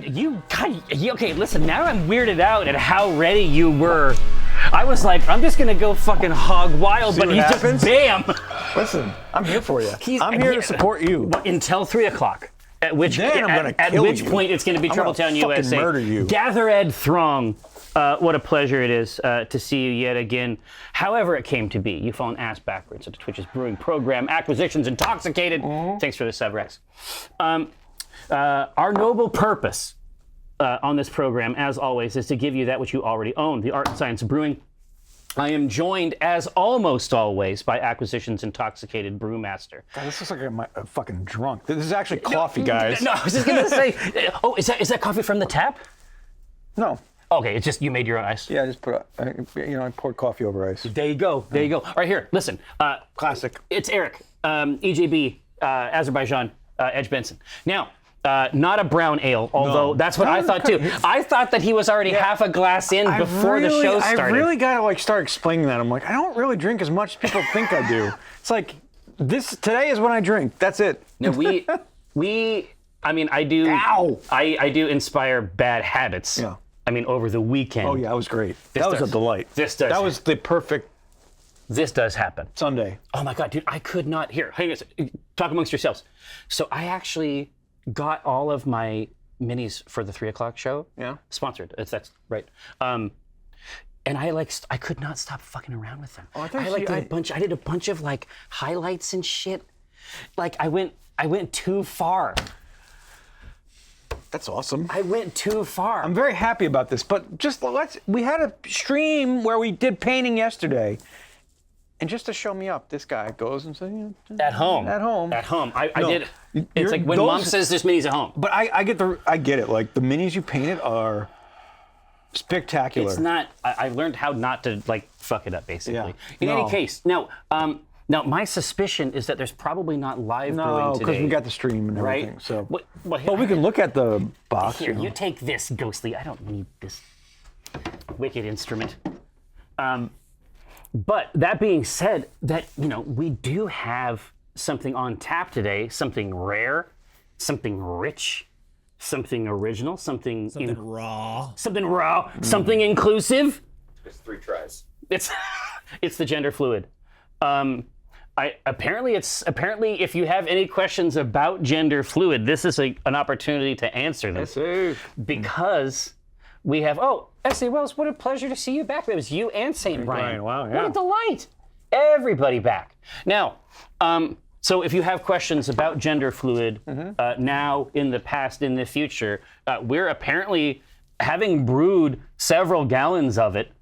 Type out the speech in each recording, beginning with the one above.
Dude, okay, listen, now I'm weirded out at how ready you were. I was like, I'm just gonna go fucking hog wild, but he's just bam. Listen, I'm here for you. I'm here to support you. Until 3 o'clock. At which point it's gonna be Troubletown USA. Murder you. Gather Ed Throng. What a pleasure it is to see you yet again. However it came to be, you've fallen ass backwards into Twitch's brewing program, Acquisitions Intoxicated. Thanks for the sub, Rex. Our noble purpose on this program, as always, is to give you that which you already own, the art and science of brewing. I am joined, as almost always, by Acquisitions Intoxicated Brewmaster. God, this looks like I'm fucking drunk. This is actually coffee, guys. No, I was just gonna say. Oh, is that coffee from the tap? No. Okay, it's just you made your own ice. Yeah, I just I poured coffee over ice. There you go. There you go. All right, here. Listen. Classic. It's Eric, EJB, Azerbaijan, Edge Benson. Now. Not a brown ale, although that's what I thought too. I thought that he was already half a glass in before the show started. I really gotta start explaining that. I'm like, I don't really drink as much as people think I do. It's like today is when I drink. That's it. No, I do. Ow! I do inspire bad habits. Yeah. I mean, over the weekend. Oh yeah, it was great. That was a delight. That was the perfect. This does happen. Sunday. Oh my God, dude, I could not. Here, hang on. Talk amongst yourselves. So I actually got all of my minis for the 3 o'clock show. Yeah. Sponsored. That's right. And I could not stop fucking around with them. Oh, I did a bunch of highlights and shit. I went too far. That's awesome. I went too far. I'm very happy about this, but we had a stream where we did painting yesterday. And just to show me up, this guy goes and says, At home. I did. It's like when Mom says there's minis at home. But I get it. Like the minis you painted are spectacular. It's not. I learned how not to fuck it up, basically. Yeah. In any case, now my suspicion is that there's probably not live brewing today. because we got the stream and everything. Right? So, well, we can look at the box. Here, you take this, Ghostly. I don't need this wicked instrument. But that being said, we do have something on tap today, something rare, something rich, something original, something raw, something inclusive. It's 3 tries. It's the gender fluid. Apparently if you have any questions about gender fluid, this is an opportunity to answer them. Yes, sir. Because we have S.A. Wells, what a pleasure to see you back. It was you and St. Brian. Wow, yeah. What a delight. Everybody back. Now, so if you have questions about gender fluid, now, in the past, in the future, we're apparently, having brewed several gallons of it,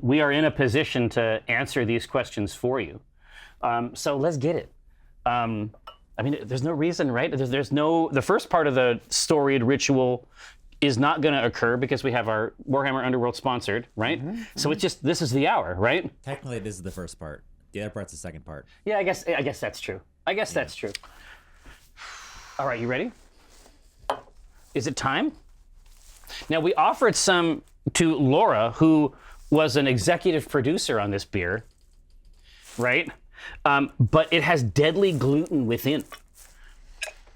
we are in a position to answer these questions for you. So let's get it. There's no reason, right? The first part of the storied ritual is not going to occur because we have our Warhammer Underworld sponsored, right? So it's just, this is the hour, right? Technically, this is the first part. The other part's the second part. Yeah, I guess that's true. That's true. All right, you ready? Is it time? Now, we offered some to Laura, who was an executive producer on this beer, right? But it has deadly gluten within.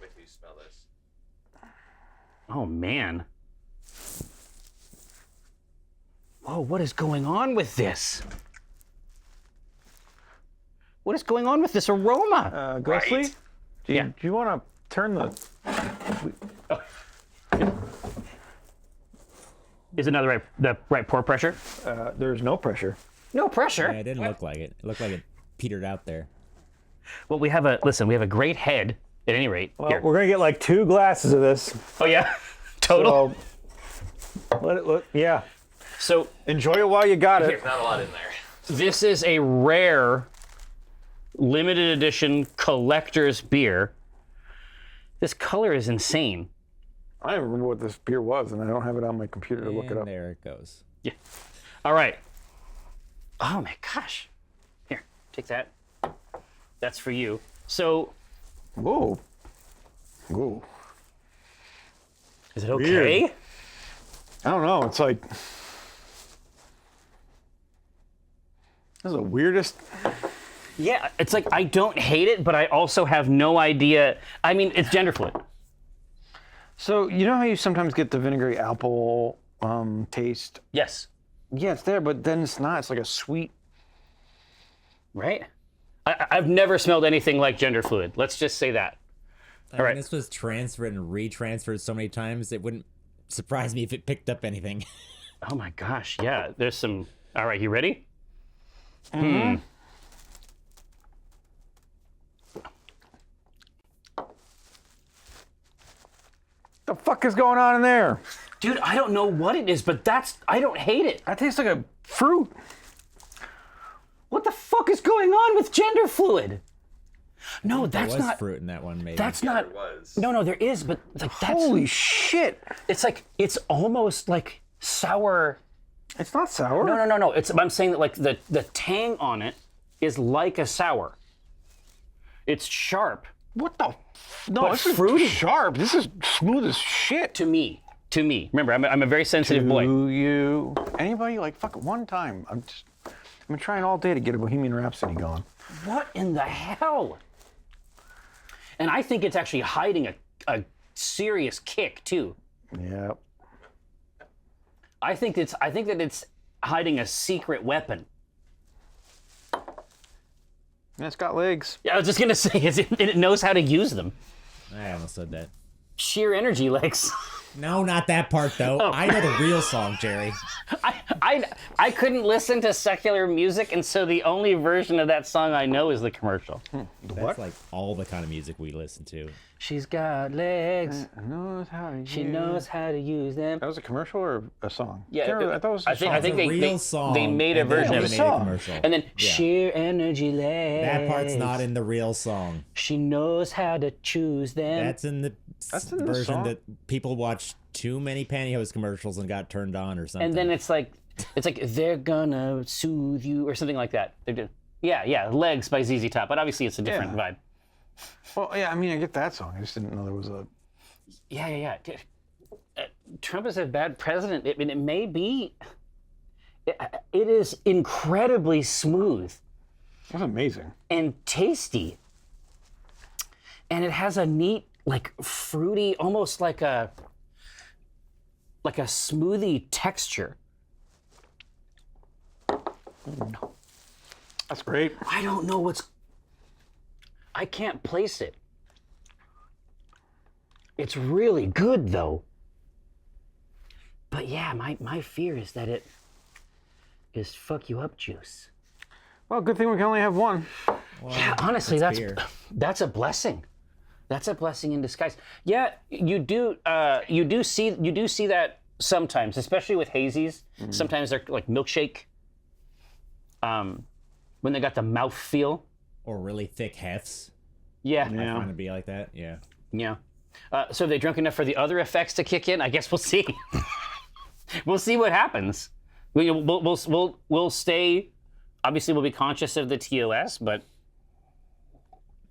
Wait till you smell this. Oh, man. Whoa, what is going on with this? What is going on with this aroma? Ghostly, Right. do you want to turn the... Is it the right pour pressure? There's no pressure. No pressure. Yeah, it didn't look like it. It looked like it petered out there. Well, we have a great head, at any rate. Well, Here. we're going to get 2 glasses of this. Oh, yeah? Total? So, let it look, yeah. So, Enjoy it while you got it. There's not a lot in there. this is a rare, limited edition collector's beer. This color is insane. I don't remember what this beer was, and I don't have it on my computer to look it up. There it goes. Yeah. All right. Oh, my gosh. Here, take that. That's for you. So, Whoa. Whoa. is it okay? Weird. I don't know. It's like... This is the weirdest... Yeah, it's like I don't hate it, but I also have no idea. I mean, it's gender fluid. So you know how you sometimes get the vinegary apple taste? Yes. Yeah, it's there, but then it's not. It's like a sweet. Right? I've never smelled anything like gender fluid. Let's just say that. I mean, right. this was transferred and retransferred so many times, it wouldn't surprise me if it picked up anything. Oh my gosh, yeah. There's some. All right, you ready? The fuck is going on in there? Dude, I don't know what it is, but I don't hate it. That tastes like a fruit. What the fuck is going on with gender fluid? No, There that's was not. fruit in that one, maybe. That's not. There was. No, there is, but like that's. Holy shit! It's like it's almost like sour. It's not sour. No. I'm saying that like the tang on it is like a sour. It's sharp What the? No, But this is fruity. sharp. This is smooth as shit. to me. To me, remember, I'm a very sensitive boy. Do you? Anybody like fuck it one time? I've been trying all day to get a Bohemian Rhapsody going. What in the hell? And I think it's actually hiding a serious kick too. Yeah. I think that it's hiding a secret weapon. And it's got legs. Yeah, I was just gonna say it knows how to use them. I almost said that. Sheer energy legs. No, not that part, though. I know the real song, Jerry. I couldn't listen to secular music, and so the only version of that song I know is the commercial. That's like all the kind of music we listen to. She's got legs. Knows how to She use- knows how to use them. That was a commercial or a song? Yeah, Can't remember. I thought it was a I think song. I think It's a they real song, they made a and then version they of made it. a song. commercial. And then Yeah. sheer energy legs. That part's not in the real song. She knows how to choose them. That's in the That's in the version song? that people watched too many pantyhose commercials and got turned on or something. And then it's like they're gonna soothe you or something like that. They're doing, yeah, Legs by ZZ Top, but obviously it's a different vibe. Well, yeah, I mean, I get that song. I just didn't know there was a. Yeah. Dude, Trump is a bad president. I mean, it may be. It is incredibly smooth That's amazing. and tasty, and it has a neat, like fruity, almost like a smoothie texture. That's great. I don't know what's. I can't place it. It's really good though. But yeah, my fear is that it is fuck you up juice. Well, good thing we can only have one. Yeah, honestly, it's that's beer. that's a blessing. That's a blessing in disguise. Yeah, you do see that sometimes, especially with hazies. Sometimes they're like milkshake. When they got the mouth feel. or really thick hefts. Yeah. I find it to be like that. Yeah. Yeah. So if they drunk enough for the other effects to kick in, I guess we'll see. We'll see what happens. We'll stay. Obviously, we'll be conscious of the TOS, but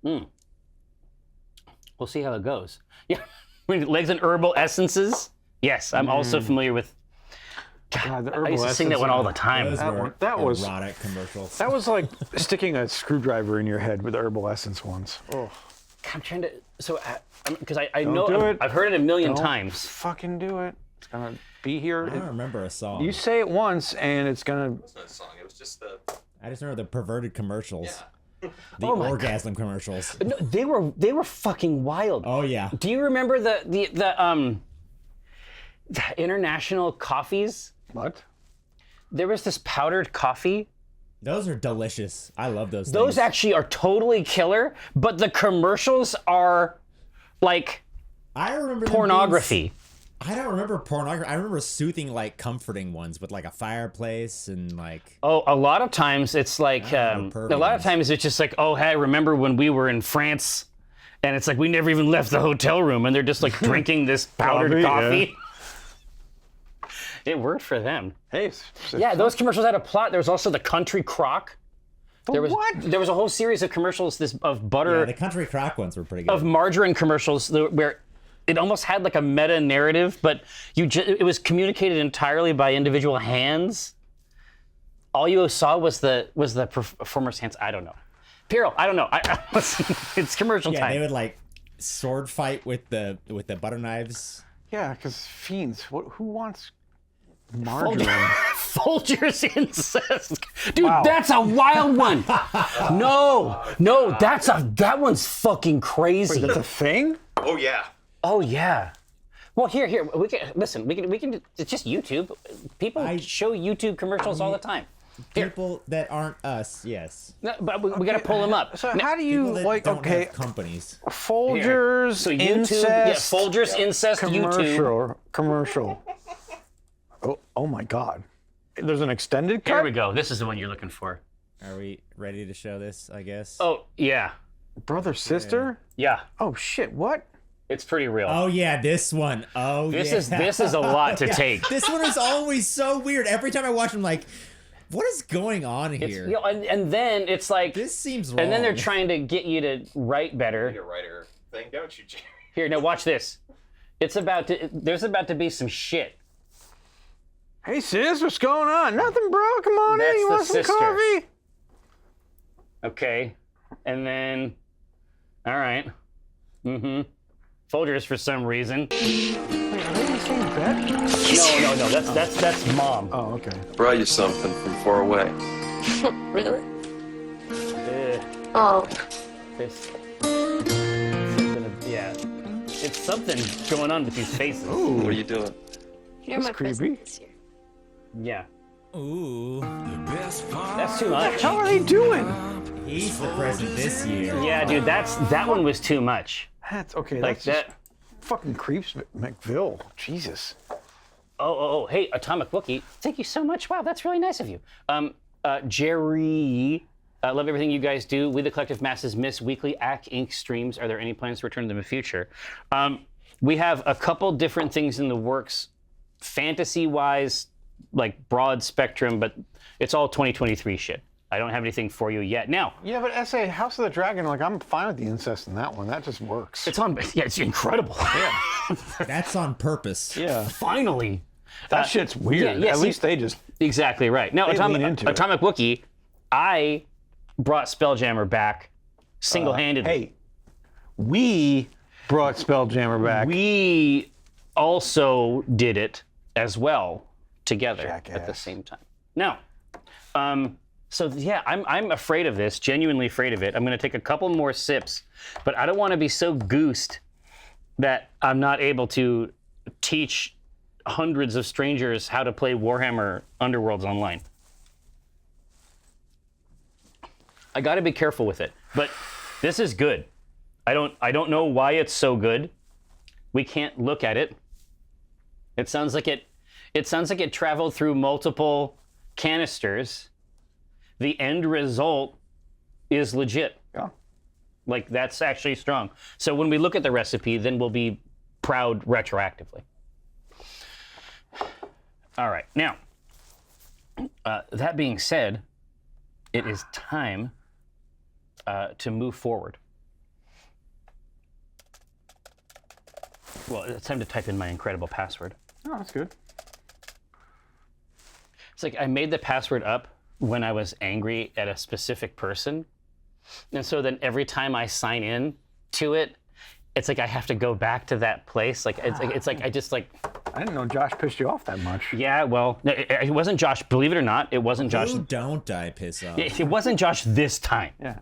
we'll see how it goes. Yeah. Legs and herbal essences. Yes, I'm also familiar with. God, the I herbal used to sing that one all the time. Those were that was- erotic commercials. That was like sticking a screwdriver in your head with the herbal essence ones. Oh, I'm trying to. So, because I Don't know do it. I've heard it a million Don't times. fucking do it. It's gonna be here. I don't remember a song. You say it once, and it's gonna. It's not a song. It was just the. I just remember the perverted commercials. Yeah. The Oh my orgasm commercials. No, they were fucking wild. Oh yeah. Do you remember the international coffees? What? There was this powdered coffee. Those are delicious. I love those Those things. actually are totally killer, but the commercials are like I remember them being pornography. I don't remember pornography. I remember soothing, like, comforting ones with, like, a fireplace and, like... Oh, a lot of times it's like, I a remember lot pervy of times it's just like, oh, hey, remember when we were in France? And it's like, we never even left the hotel room, and they're just like drinking this powdered Coffee, coffee. It worked for them. Hey. Yeah, those commercials had a plot. There was also the country crock. There was what? There was a whole series of commercials of butter, Yeah, the country crock ones were pretty good. of margarine commercials where it almost had like a meta narrative, but it was communicated entirely by individual hands. All you saw was the performer's hands. I don't know. Pirro, I don't know. It's commercial yeah, time. they would, like, sword fight with the butter knives. Yeah, because fiends. Who wants margarine? Folgers incest. Dude, Wow. that's a wild one. No, that one's fucking crazy. That's a thing? Oh yeah. Oh yeah. Well, here. We can listen. We can. It's just YouTube. People show YouTube commercials all the time. Here. People that aren't us, yes. No, but we got to pull them up. So how do you People that like? don't Okay, have companies. Folgers, So YouTube, incest, yeah, Folgers incest YouTube. commercial. Oh my God! There's an extended cut. Here we go. This is the one you're looking for. Are we ready to show this, I guess? Oh yeah, Brother, sister. yeah. Oh shit! What? It's pretty real. Oh yeah, this one. Oh This yeah. is a lot to take. This one is always so weird. Every time I watch, I'm like, what is going on It's, here? you know, and then it's like, This seems wrong. and then they're trying to get you to write better. Need a writer thing, don't you, Jerry? Here, now watch this. There's about to be some shit. Hey sis, what's going on? Nothing, bro. Come on That's in. You the want some sister. coffee? Okay, and then, all right, Folgers for some reason. Wait, are they in the same bed? No, that's mom. Oh, okay. Brought you something from far away. Really? Uh, Oh, it's something going on with these faces. What are you doing? you're my That's creepy. present this year. Yeah, Ooh, that's too much. How are they doing? he's the present this year. Yeah, dude, that one was too much. That's okay. Like That's that. fucking creeps McVille. Jesus. Oh, hey, Atomic Wookie, thank you so much. Wow, that's really nice of you. Jerry, love everything you guys do. We the Collective Masses miss weekly AC Inc. streams. Are there any plans to return to them in the future? We have a couple different things in the works, fantasy-wise, like broad spectrum, but it's all 2023 shit. I don't have anything for you yet. Now, Yeah, but SA House of the Dragon, like I'm fine with the incest in that one. That just works. it's on. Yeah, it's incredible. That's on purpose. Yeah. Finally. That shit's weird. yeah, At see- least they just. Exactly right. Now, They lean into it. Atomic Wookie, I brought Spelljammer back single-handedly. Hey, we brought Spelljammer back. We also did it as well together at the Jackass. same time. Now, so yeah, I'm afraid of this, genuinely afraid of it. I'm going to take a couple more sips, but I don't want to be so goosed that I'm not able to teach hundreds of strangers how to play Warhammer Underworlds online. I got to be careful with it, but this is good. I don't know why it's so good. We can't look at it. It sounds like it traveled through multiple canisters. The end result is legit. Yeah. Like that's actually strong. So when we look at the recipe, then we'll be proud retroactively. All right. Now, that being said, it is time to move forward. Well, it's time to type in my incredible password. Oh, that's good. It's like I made the password up when I was angry at a specific person. And so then every time I sign in to it, it's like I have to go back to that place. Like it's like I just like, I didn't know Josh pissed you off that much. yeah, well, no, it wasn't Josh. Believe it or not, it wasn't Josh. Who don't I piss off? It wasn't Josh this time. Yeah.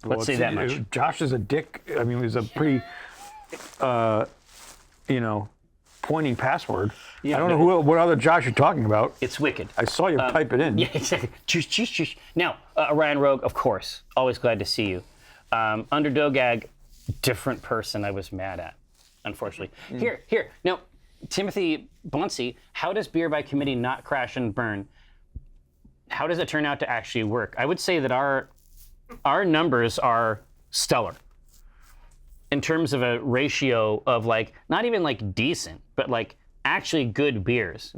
Let's say that much. Josh is a dick. I mean, it was a pretty, pointing password. I don't know what other Josh you're talking about. It's wicked. I saw you type it in. Yeah, exactly. Juice. Now, Ryan Rogue, of course, always glad to see you. Underdogag, different person I was mad at, unfortunately. Here. Now, Timothy Bunsey, how does beer by committee not crash and burn? How does it turn out to actually work? I would say that our numbers are stellar in terms of a ratio of like, not even like decent, but like actually good beers.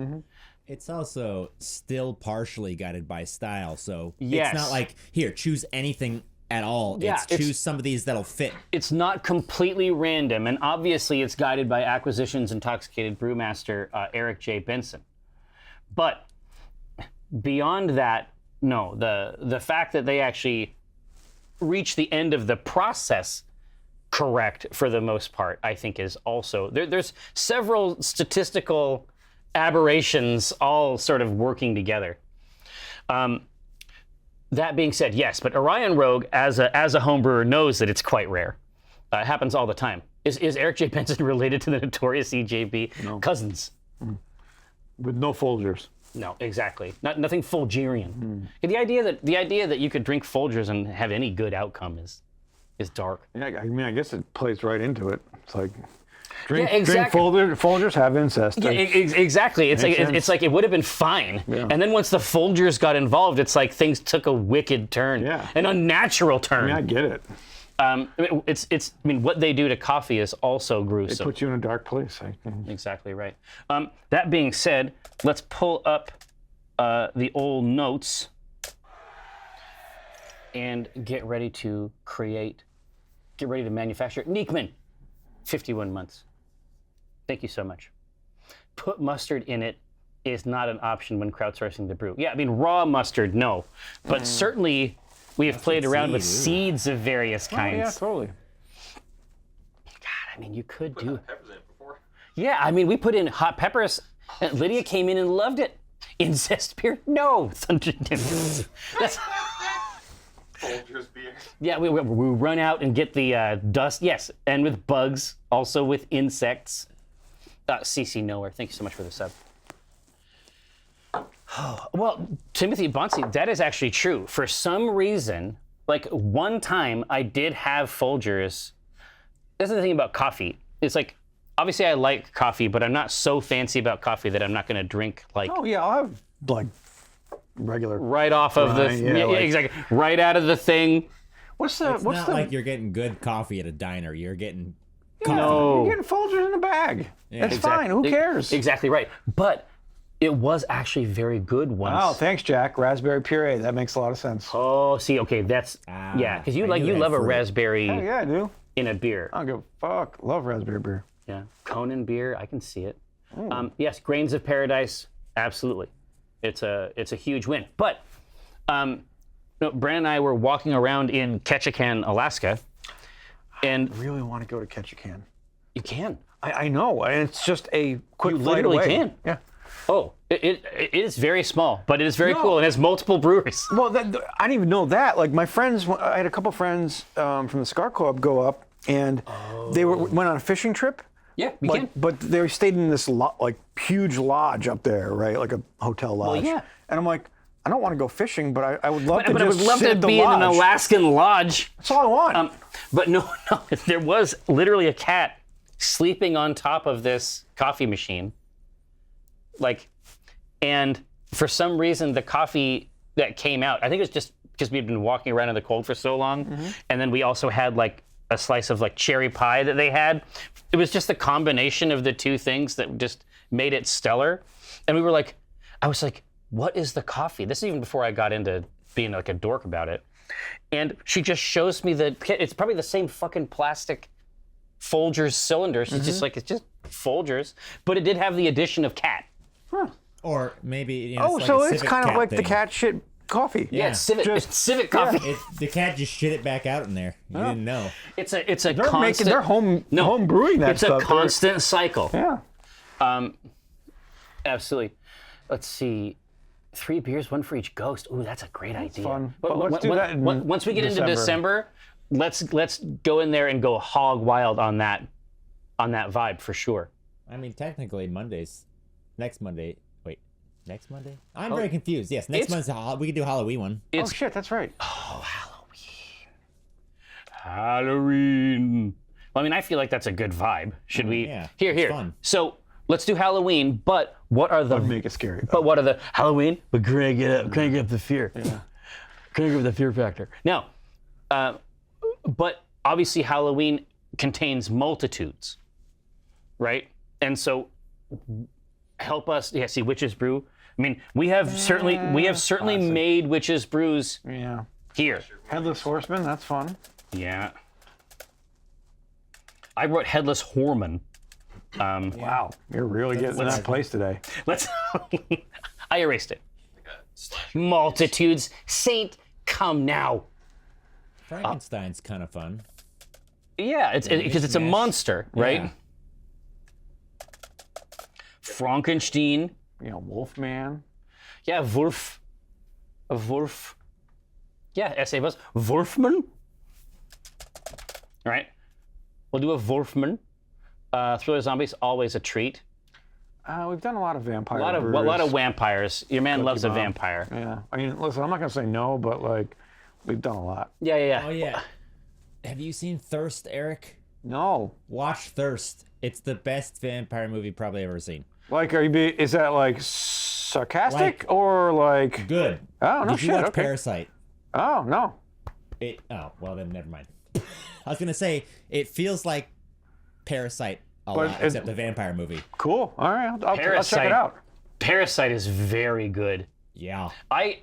It's also still partially guided by style, so Yes. it's not like, here, choose anything at all. Yeah, it's choose some of these that'll fit. It's not completely random, and obviously it's guided by Acquisitions Intoxicated Brewmaster Eric J. Benson. But beyond that, no, the fact that they actually reach the end of the process correct for the most part, I think is also there's several statistical aberrations all sort of working together. That being said, yes, but Orion Rogue as a home brewer knows that it's quite rare. It happens all the time. Is Eric J. Benson related to the notorious EJB? No. Cousins. With no Folgers. No, exactly. Nothing Folgerian. The idea that you could drink Folgers and have any good outcome is dark. Yeah, I mean, I guess it plays right into it. It's like drink exactly. Folgers have incest. Yeah, exactly. It's like it would have been fine, and then once the Folgers got involved, it's like things took a wicked turn, an unnatural turn. I mean, I get it. I mean, what they do to coffee is also gruesome. It puts you in a dark place. Exactly right. That being said, let's pull up the old notes and get ready to manufacture. Neekman, 51 months. Thank you so much. Put mustard in it is not an option when crowdsourcing the brew. Yeah, I mean, raw mustard, no. But certainly we have played around with seeds of various kinds. Oh, yeah, totally. God, I mean, you could do... Peppers in it before. Yeah, I mean, we put in hot peppers. And Lydia came in and loved it. Incest beer? No. That's... Folgers beer. Yeah, we run out and get the dust. Yes, and with bugs, also with insects. CC Nowhere, thank you so much for the sub. Well, Timothy Bonsi, that is actually true. For some reason, like one time I did have Folgers. That's the thing about coffee. It's like, obviously I like coffee, but I'm not so fancy about coffee that I'm not going to drink like... Oh, yeah, I'll have like regular... Right off of the... exactly. Right out of the thing. It's not like you're getting good coffee at a diner. You're getting coffee. No. You're getting Folgers in a bag. Yeah. That's fine. Who cares? Exactly right. But it was actually very good once. Oh, thanks, Jack. Raspberry puree. That makes a lot of sense. Oh, see, okay, that's... yeah, because you love a raspberry Oh, yeah, I do. in a beer. I don't give a fuck. Love raspberry beer. Yeah, Conan beer, I can see it. Yes, Grains of Paradise, absolutely. It's a huge win. But Brandon and I were walking around in Ketchikan, Alaska, and I really want to go to Ketchikan. you can. I know, and it's just a quick You flight literally away. can. Yeah. Oh, it is very small, but it is very cool. It has multiple breweries. Well, I didn't even know that. Like my friends, I had a couple friends from the Scar Club go up, and they went on a fishing trip. Yeah, we can. But they stayed in this huge lodge up there, right? Like a hotel lodge. yeah. And I'm like, I don't want to go fishing, but I would love to But I just would love sit to at the be in lodge. an Alaskan lodge. That's all I want. But no, there was literally a cat sleeping on top of this coffee machine. Like, and for some reason, the coffee that came out, I think it was just because we had been walking around in the cold for so long. And then we also had like a slice of like cherry pie that they had. It was just the combination of the two things that just made it stellar. And I was like, what is the coffee? This is even before I got into being like a dork about it. And she just shows me it's probably the same fucking plastic Folgers cylinders. It's just like, it's just Folgers, but it did have the addition of cat. Or maybe, so it's kind of like the cat shit coffee. Yeah, it's civic coffee. The cat just shit it back out in there. You didn't know. It's a They're constant. they're home brewing that It's stuff. a constant cycle. Yeah. Absolutely. Let's see. 3 beers, 1 for each ghost. Ooh, that's a great idea. fun. But let's do that in once we get into December, let's go in there and go hog wild on that vibe for sure. I mean, technically, next Monday. Wait, next Monday? I'm very confused. Yes, next month's we can do a Halloween one. Oh shit, that's right. Oh, Halloween. Well, I mean, I feel like that's a good vibe. Should we? Yeah, Here. it's fun. So let's do Halloween, but what are the... Make it scary. But what are the Halloween? But crank up the fear. Yeah. Crank up the fear factor. Now, but obviously Halloween contains multitudes, right? And so help us. Yeah, see, Witch's Brew. I mean, we have certainly made Witch's Brews here. Headless Horseman, that's fun. Yeah. I wrote Headless Horman. Wow, you're really getting in that place today. Let's. I erased it. Multitudes, Saint, come now. Frankenstein's kind of fun. Yeah, it's because it's a mishmash. monster, right? Yeah. Frankenstein. Wolfman. Yeah, Wolf. A Wolf. Yeah, S.A. Buzz. Wolfman. All right. We'll do a Wolfman. Thriller Zombies, always a treat. We've done a lot of vampire. A lot of vampires. Your man loves a Bomb. vampire. Yeah. I mean, listen, I'm not gonna say no, but like, we've done a lot. Yeah. Oh yeah. Have you seen Thirst, Eric? No. Watch Thirst. It's the best vampire movie probably ever seen. Like, is that like sarcastic Like- or like? Good. Oh no Did shit. you watch Okay. Parasite? Oh no. Oh well, then never mind. I was gonna say it feels like Parasite a But lot, it- except the vampire movie. Cool. All right. I'll check Parasite. it out. Parasite is very good. Yeah. I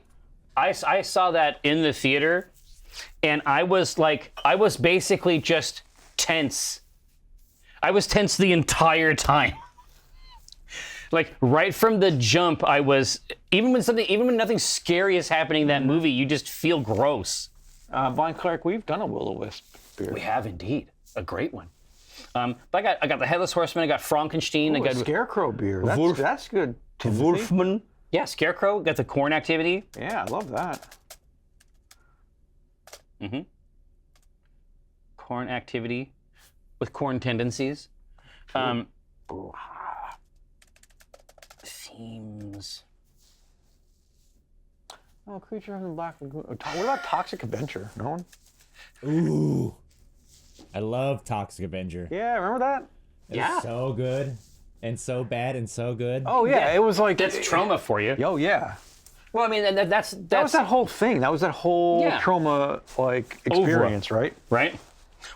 saw that in the theater, and I was basically just tense. I was tense the entire time. Like right from the jump, I was even when nothing scary is happening in that movie, you just feel gross. Blind Cleric, we've done a Will-O-Wisp beer. We have indeed a great one. But I got the Headless Horseman. I got Frankenstein. Ooh, I a got Scarecrow beer. Wolf- That's good. Timothy. Wolfman. Yeah, Scarecrow. Got the Corn Activity. Yeah, I love that. Corn Activity with corn tendencies. Themes. Oh, Creature from the Black Lagoon. What about Toxic Adventure? No one? Ooh. I love Toxic Avenger. Yeah, remember that? Yeah. So good. And so bad and so good. Oh yeah, it was like That's trauma for you. Oh yeah. Well, I mean, that's That was that whole thing. That was that whole Yeah. trauma like experience, right? right.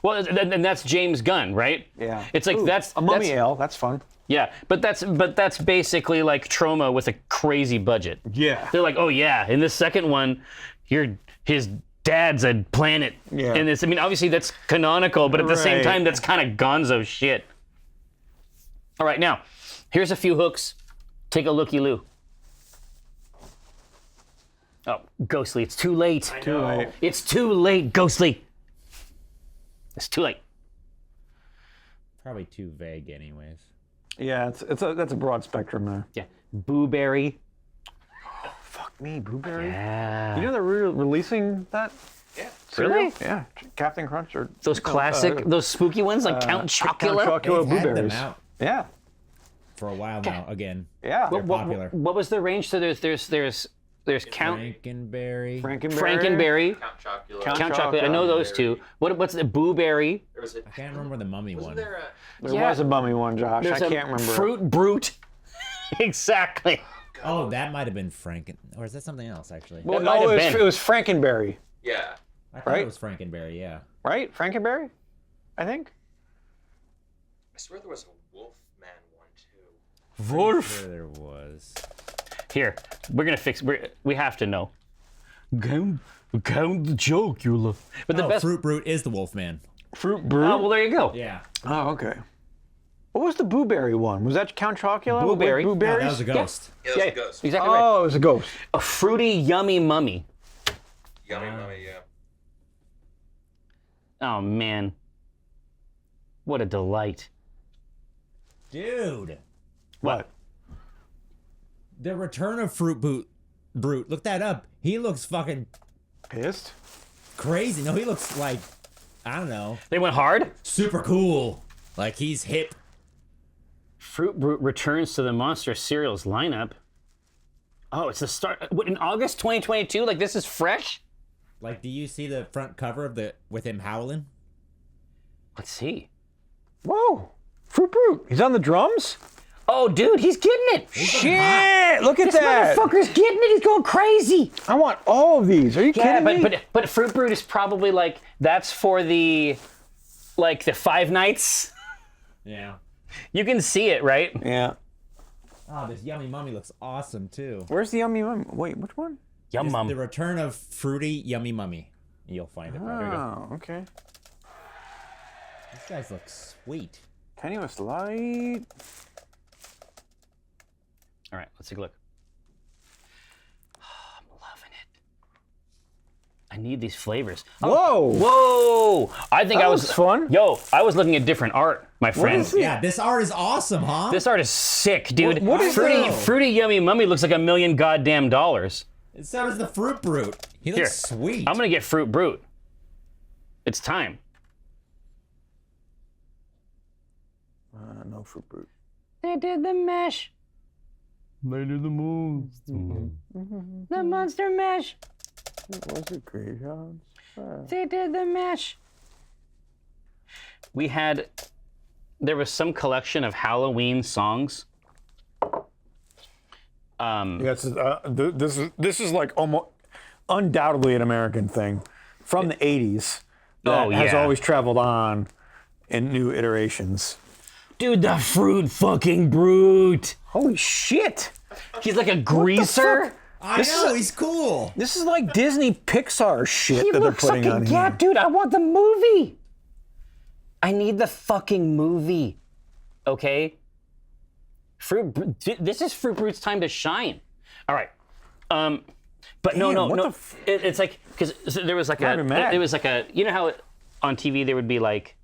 Well, and that's James Gunn, right? Yeah. It's like Ooh, that's a mummy that's, ale. That's fun. Yeah, but that's basically like trauma with a crazy budget. Yeah. They're like, oh yeah, in the second one, his dad's a planet. Yeah. And this, I mean, obviously that's canonical, but at the same Right. time, that's kind of gonzo shit. All right, now, here's a few hooks. Take a looky-loo. Oh, Ghostly, it's too late. Too late. It's too late, Ghostly. It's too late. Probably too vague anyways. Yeah, that's a broad spectrum there. Yeah, Booberry. Fuck me, Blueberry. Yeah. You know they're releasing that? Yeah. Really? Yeah, Captain Crunch or Those classic, those spooky ones like Count Chocula. Count Chocula They've had them blueberries. out Yeah, for a while now. Again, yeah. They're popular. What was the range? So there's Count Frankenberry. Frankenberry, Count Chocula. Count Chocolate. I know those two. What's the Booberry? There was a, I can't remember the mummy one. wasn't there a, There Yeah. was a bummy one, Josh. There's I a can't remember. Fruit Brute. Exactly. Oh, that might have been Franken. Or is that something else actually? Well, That might no, have it been. was Frankenberry, yeah. I thought right? it was Frankenberry. Yeah. right? Frankenberry, I think. I swear there was a Wolfman one too. Wolf. Sure there was. Here, we're gonna fix. We have to know. Count the Chocula. But the Oh, best. Fruit Brute is the Wolfman. Fruit Brew. Oh well, there you go. Yeah. Oh, okay. What was the Blueberry one? Was that Count Chocula? with Blueberry. No, blueberries? that was a ghost. Yeah, that was a ghost. Exactly right. Oh, it was a ghost. A fruity, yummy mummy. Yummy mummy, yeah. Oh man. What a delight. Dude. What? The Return of Fruit Brute. Look that up. He looks fucking Pissed? crazy. No, he looks like, I don't know, They went hard. super cool. Like he's hip. Fruit Brute returns to the Monster Cereals lineup. Oh, it's the start. What, in August 2022? Like this is fresh. Like, do you see the front cover of with him howling? Let's see. Whoa! Fruit Brute. He's on the drums? Oh, dude, he's getting it. Shit! Look at This that! motherfucker's getting it. He's going crazy. I want all of these. Are you Yeah, kidding me? but Fruit Brute is probably like that's for the 5 nights. Yeah. You can see it, right? Yeah. Oh, this Yummy Mummy looks awesome too. Where's the yummy one? Wait, which one? Yum It's mum. The Return of Fruity Yummy Mummy. You'll find it. Probably. Oh, okay. These guys look sweet. Tenuous light. All right, let's take a look. Oh, I'm loving it. I need these flavors. Whoa! Whoa! I think That I was was fun. Yo, I was looking at different art, my friend. is it? Yeah, this art is awesome, huh? This art is sick, dude. What is fruity, that? fruity Yummy Mummy looks like $1 million goddamn dollars. It sounds the Fruit Brute. He looks Here, sweet. I'm gonna get Fruit Brute. It's time. No fruit brute. They did the mesh. They did the moves. The monster mesh. Was it graveyards? They did the mesh. There was some collection of Halloween songs. Yes, this is like almost undoubtedly an American thing from the '80s that has yeah. always traveled on in new iterations. Dude, the Fruit fucking Brute. Holy shit! He's like a greaser. I know, he's cool. This is like Disney Pixar shit He that they're looks putting like on a here. gap, dude. I want the movie. I need the fucking movie. Okay? This is Fruit Brute's time to shine. All right. But Damn, no. what the It's like, because there was like Not even mad. it was like a, you know how on TV there would be like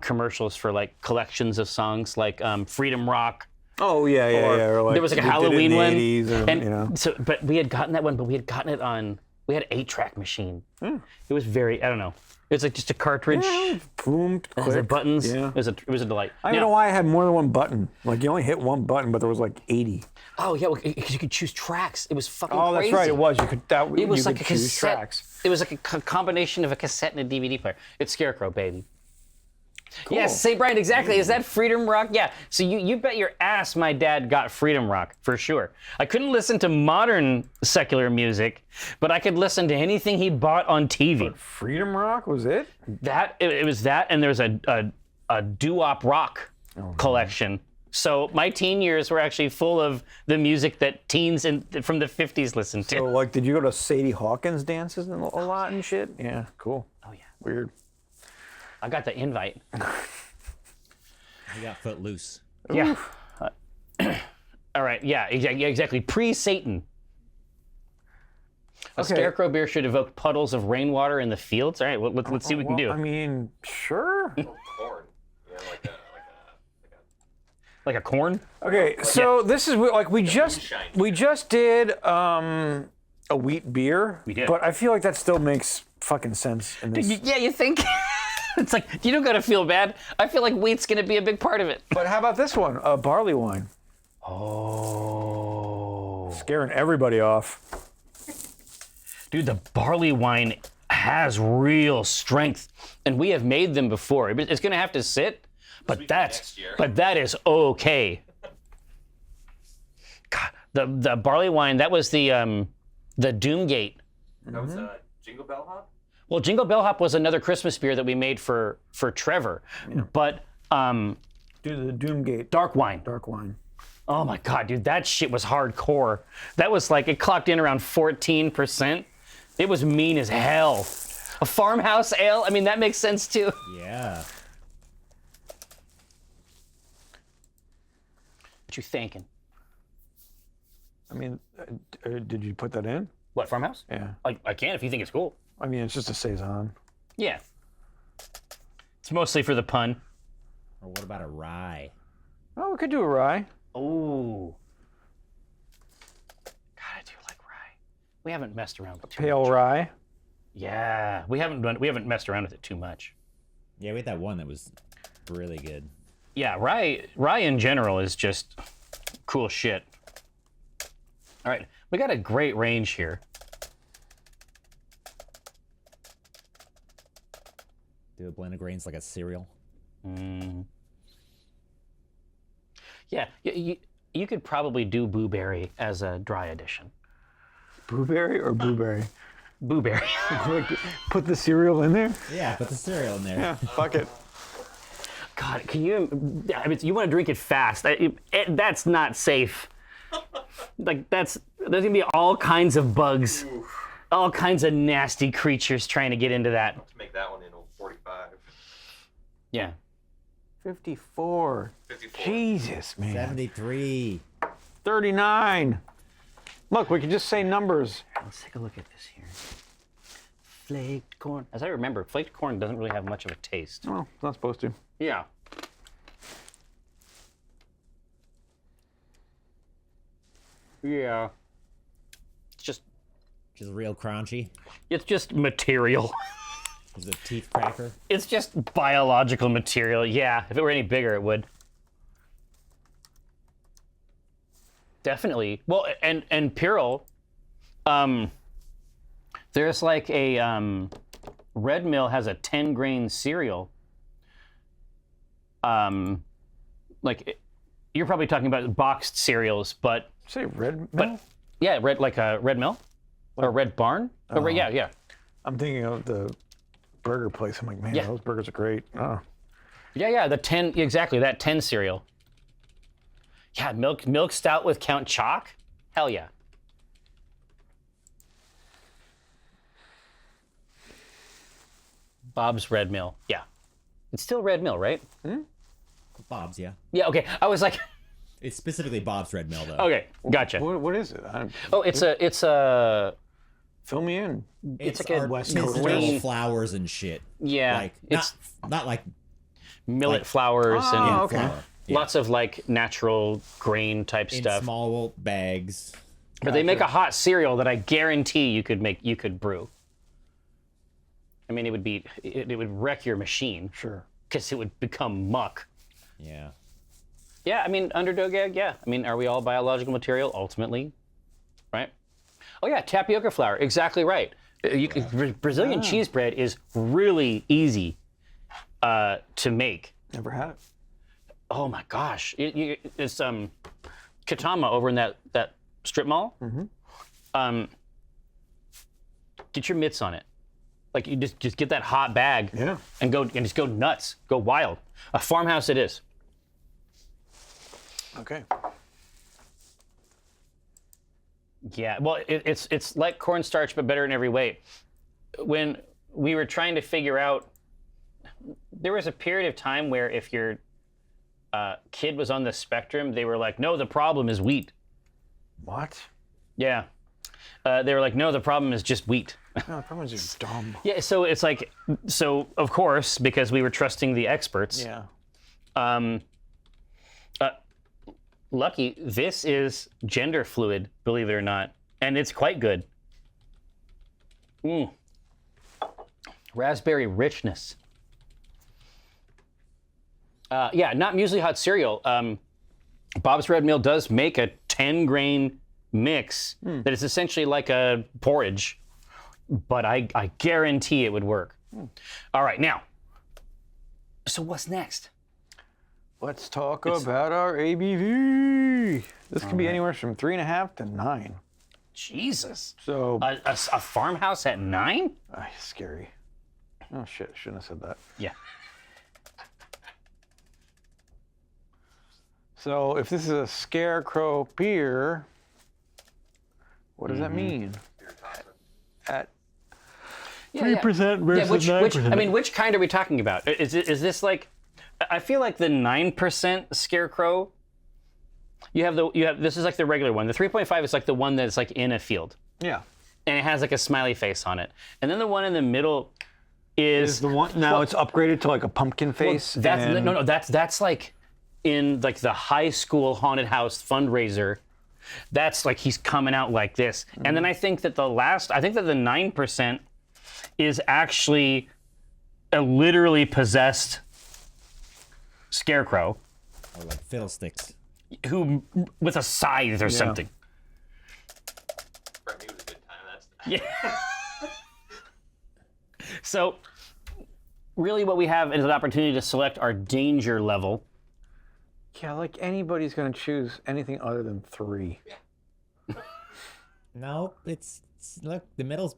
commercials for like collections of songs like Freedom Rock. Oh yeah. Or like There was like a they did it in Halloween the one. 80s or, And you know. so, but we had gotten that one, but we had gotten it on, we had an 8-track machine. It was very, I don't know. It was like just a cartridge. Boom, It had click. buttons. Yeah. It was a delight. I don't know why I had more than one button. Like you only hit one button, but there was like 80. Oh yeah, because you could choose tracks. It was fucking Oh, crazy. that's right. It was. You could. It was you like could a choose cassette. tracks. It was like a combination of a cassette and a DVD player. It's Scarecrow, baby. Yes, say Brian, exactly. Is that Freedom Rock? Yeah. So you bet your ass my dad got Freedom Rock, for sure. I couldn't listen to modern secular music, but I could listen to anything he bought on TV. Freedom Rock was it? It was that, and there's a doo-wop rock collection. So my teen years were actually full of the music that teens from the 50s listened to. So like, did you go to Sadie Hawkins dances a lot and shit? Yeah, cool. Oh yeah. Weird. I got the invite. He got Footloose. Yeah. All right. Yeah. Exactly. Pre-Satan. A Okay. Scarecrow beer should evoke puddles of rainwater in the fields. All right. Let's see what we can do. I mean, sure. Corn. You know, like a Like a corn. Okay, so this is like we just moonshine. did a wheat beer. We did. But I feel like that still makes fucking sense in this. Yeah. You think? It's like you don't gotta feel bad. I feel like wheat's gonna be a big part of it. But how about this one? Barley wine. Oh. Scaring everybody off. Dude, the barley wine has real strength, and we have made them before. It's gonna have to sit, but next year. that is okay. God, the barley wine, that was the Doomgate. That was Jingle Bell Hop? Well, Jingle Bell Hop was another Christmas beer that we made for Trevor, but Dude, the Doomgate dark wine. dark wine. Oh my God, dude, that shit was hardcore. That was like, it clocked in around 14%. It was mean as hell. A farmhouse ale, I mean, that makes sense too. Yeah. What you thinking? I mean, did you put that in? What, farmhouse? Yeah. I can if you think it's cool. I mean, it's just a saison. Yeah. It's mostly for the pun. Or what about a rye? Oh, we could do a rye. Oh. God, I do like rye. We haven't messed around with it too Pale much. rye. Yeah, we haven't messed around with it too much. Yeah, we had that one that was really good. Yeah, rye in general is just cool shit. All right, we got a great range here. Do a blend of grains like a cereal. Yeah, you could probably do blueberry as a dry edition. Blueberry or blueberry? Blueberry. Like, put the cereal in there? Yeah, put the cereal in there. Fuck it. God, can you? I mean, you want to drink it fast. That's not safe. Like there's gonna be all kinds of bugs, all kinds of nasty creatures trying to get into that. To make that one into 45. Yeah. 54. 54. Jesus, man. 73. 39. Look, we can just say numbers. Let's take a look at this here. Flaked corn. As I remember, flaked corn doesn't really have much of a taste. Oh, it's not supposed to. Yeah. Yeah. It's just real crunchy. It's just material. Is it a teeth cracker? It's just biological material. Yeah, if it were any bigger, it would. Definitely. Well, and Pyrrol, there's like a Red Mill has a 10-grain cereal. You're probably talking about boxed cereals, but Say Red Mill? but yeah, like a Red Mill or Red Barn. Oh, yeah. I'm thinking of the burger place. I'm like, man, Yeah. those burgers are great. Oh. Yeah, the 10, exactly, that 10 cereal. Yeah, milk stout with Count Chalk? Hell yeah. Bob's Red Mill. Yeah. It's still Red Mill, right? Bob's, yeah. Yeah, okay. I was like, It's specifically Bob's Red Mill, though. okay, gotcha. What is it? Oh, it's a Fill me in. It's like a artisanal green- flowers and shit. yeah, Like, it's not like millet like- flours Oh, and okay. flour. Yeah. lots of like natural grain type in stuff. small bags. But they make a hot cereal that I guarantee you could brew. I mean, it would wreck your machine Sure. because it would become muck. Yeah. Yeah, I mean, underdog egg, yeah. I mean, are we all biological material ultimately? Right? Oh yeah, tapioca flour, exactly right. Brazilian cheese bread is really easy to make. Never had it. Oh my gosh, it's Katama over in that strip mall. Get your mitts on it. Like you just get that hot bag Yeah. and just go nuts, go wild. A farmhouse it is. Okay. Yeah, well, it's like cornstarch but better in every way. When we were trying to figure out, there was a period of time where if your kid was on the spectrum, they were like, no, the problem is wheat. What? Yeah. They were like, no, the problem is just wheat. No, everyone's just dumb. Yeah, so it's like, so of course, because we were trusting the experts, Yeah. Lucky, this is gender fluid, believe it or not, and it's quite good. Raspberry richness. Yeah, not muesli hot cereal. Bob's Red Mill does make a 10-grain mix that is essentially like a porridge, but I guarantee it would work. All right, now, so what's next? Let's talk about our ABV. This can be anywhere from 3.5 to 9. Jesus. So, A farmhouse at 9? scary. Oh shit! Shouldn't have said that. Yeah. So, if this is a scarecrow beer, what does that mean? At 3% versus 9%. I mean, which kind are we talking about? Is this like? I feel like the 9% scarecrow. You have this is like the regular one. The 3.5 is like the one that's like in a field, Yeah. and it has like a smiley face on it. And then the one in the middle is The one now it's upgraded to like a pumpkin face. That's and- no, that's like in like the high school haunted house fundraiser. That's like he's coming out like this. And then I think that the 9% is actually a literally possessed scarecrow Or like fiddlesticks. who with a scythe or something. For me, it was a good time. That's Yeah. So really what we have is an opportunity to select our danger level. Yeah, like anybody's gonna choose anything other than 3. No, it's look, the middle's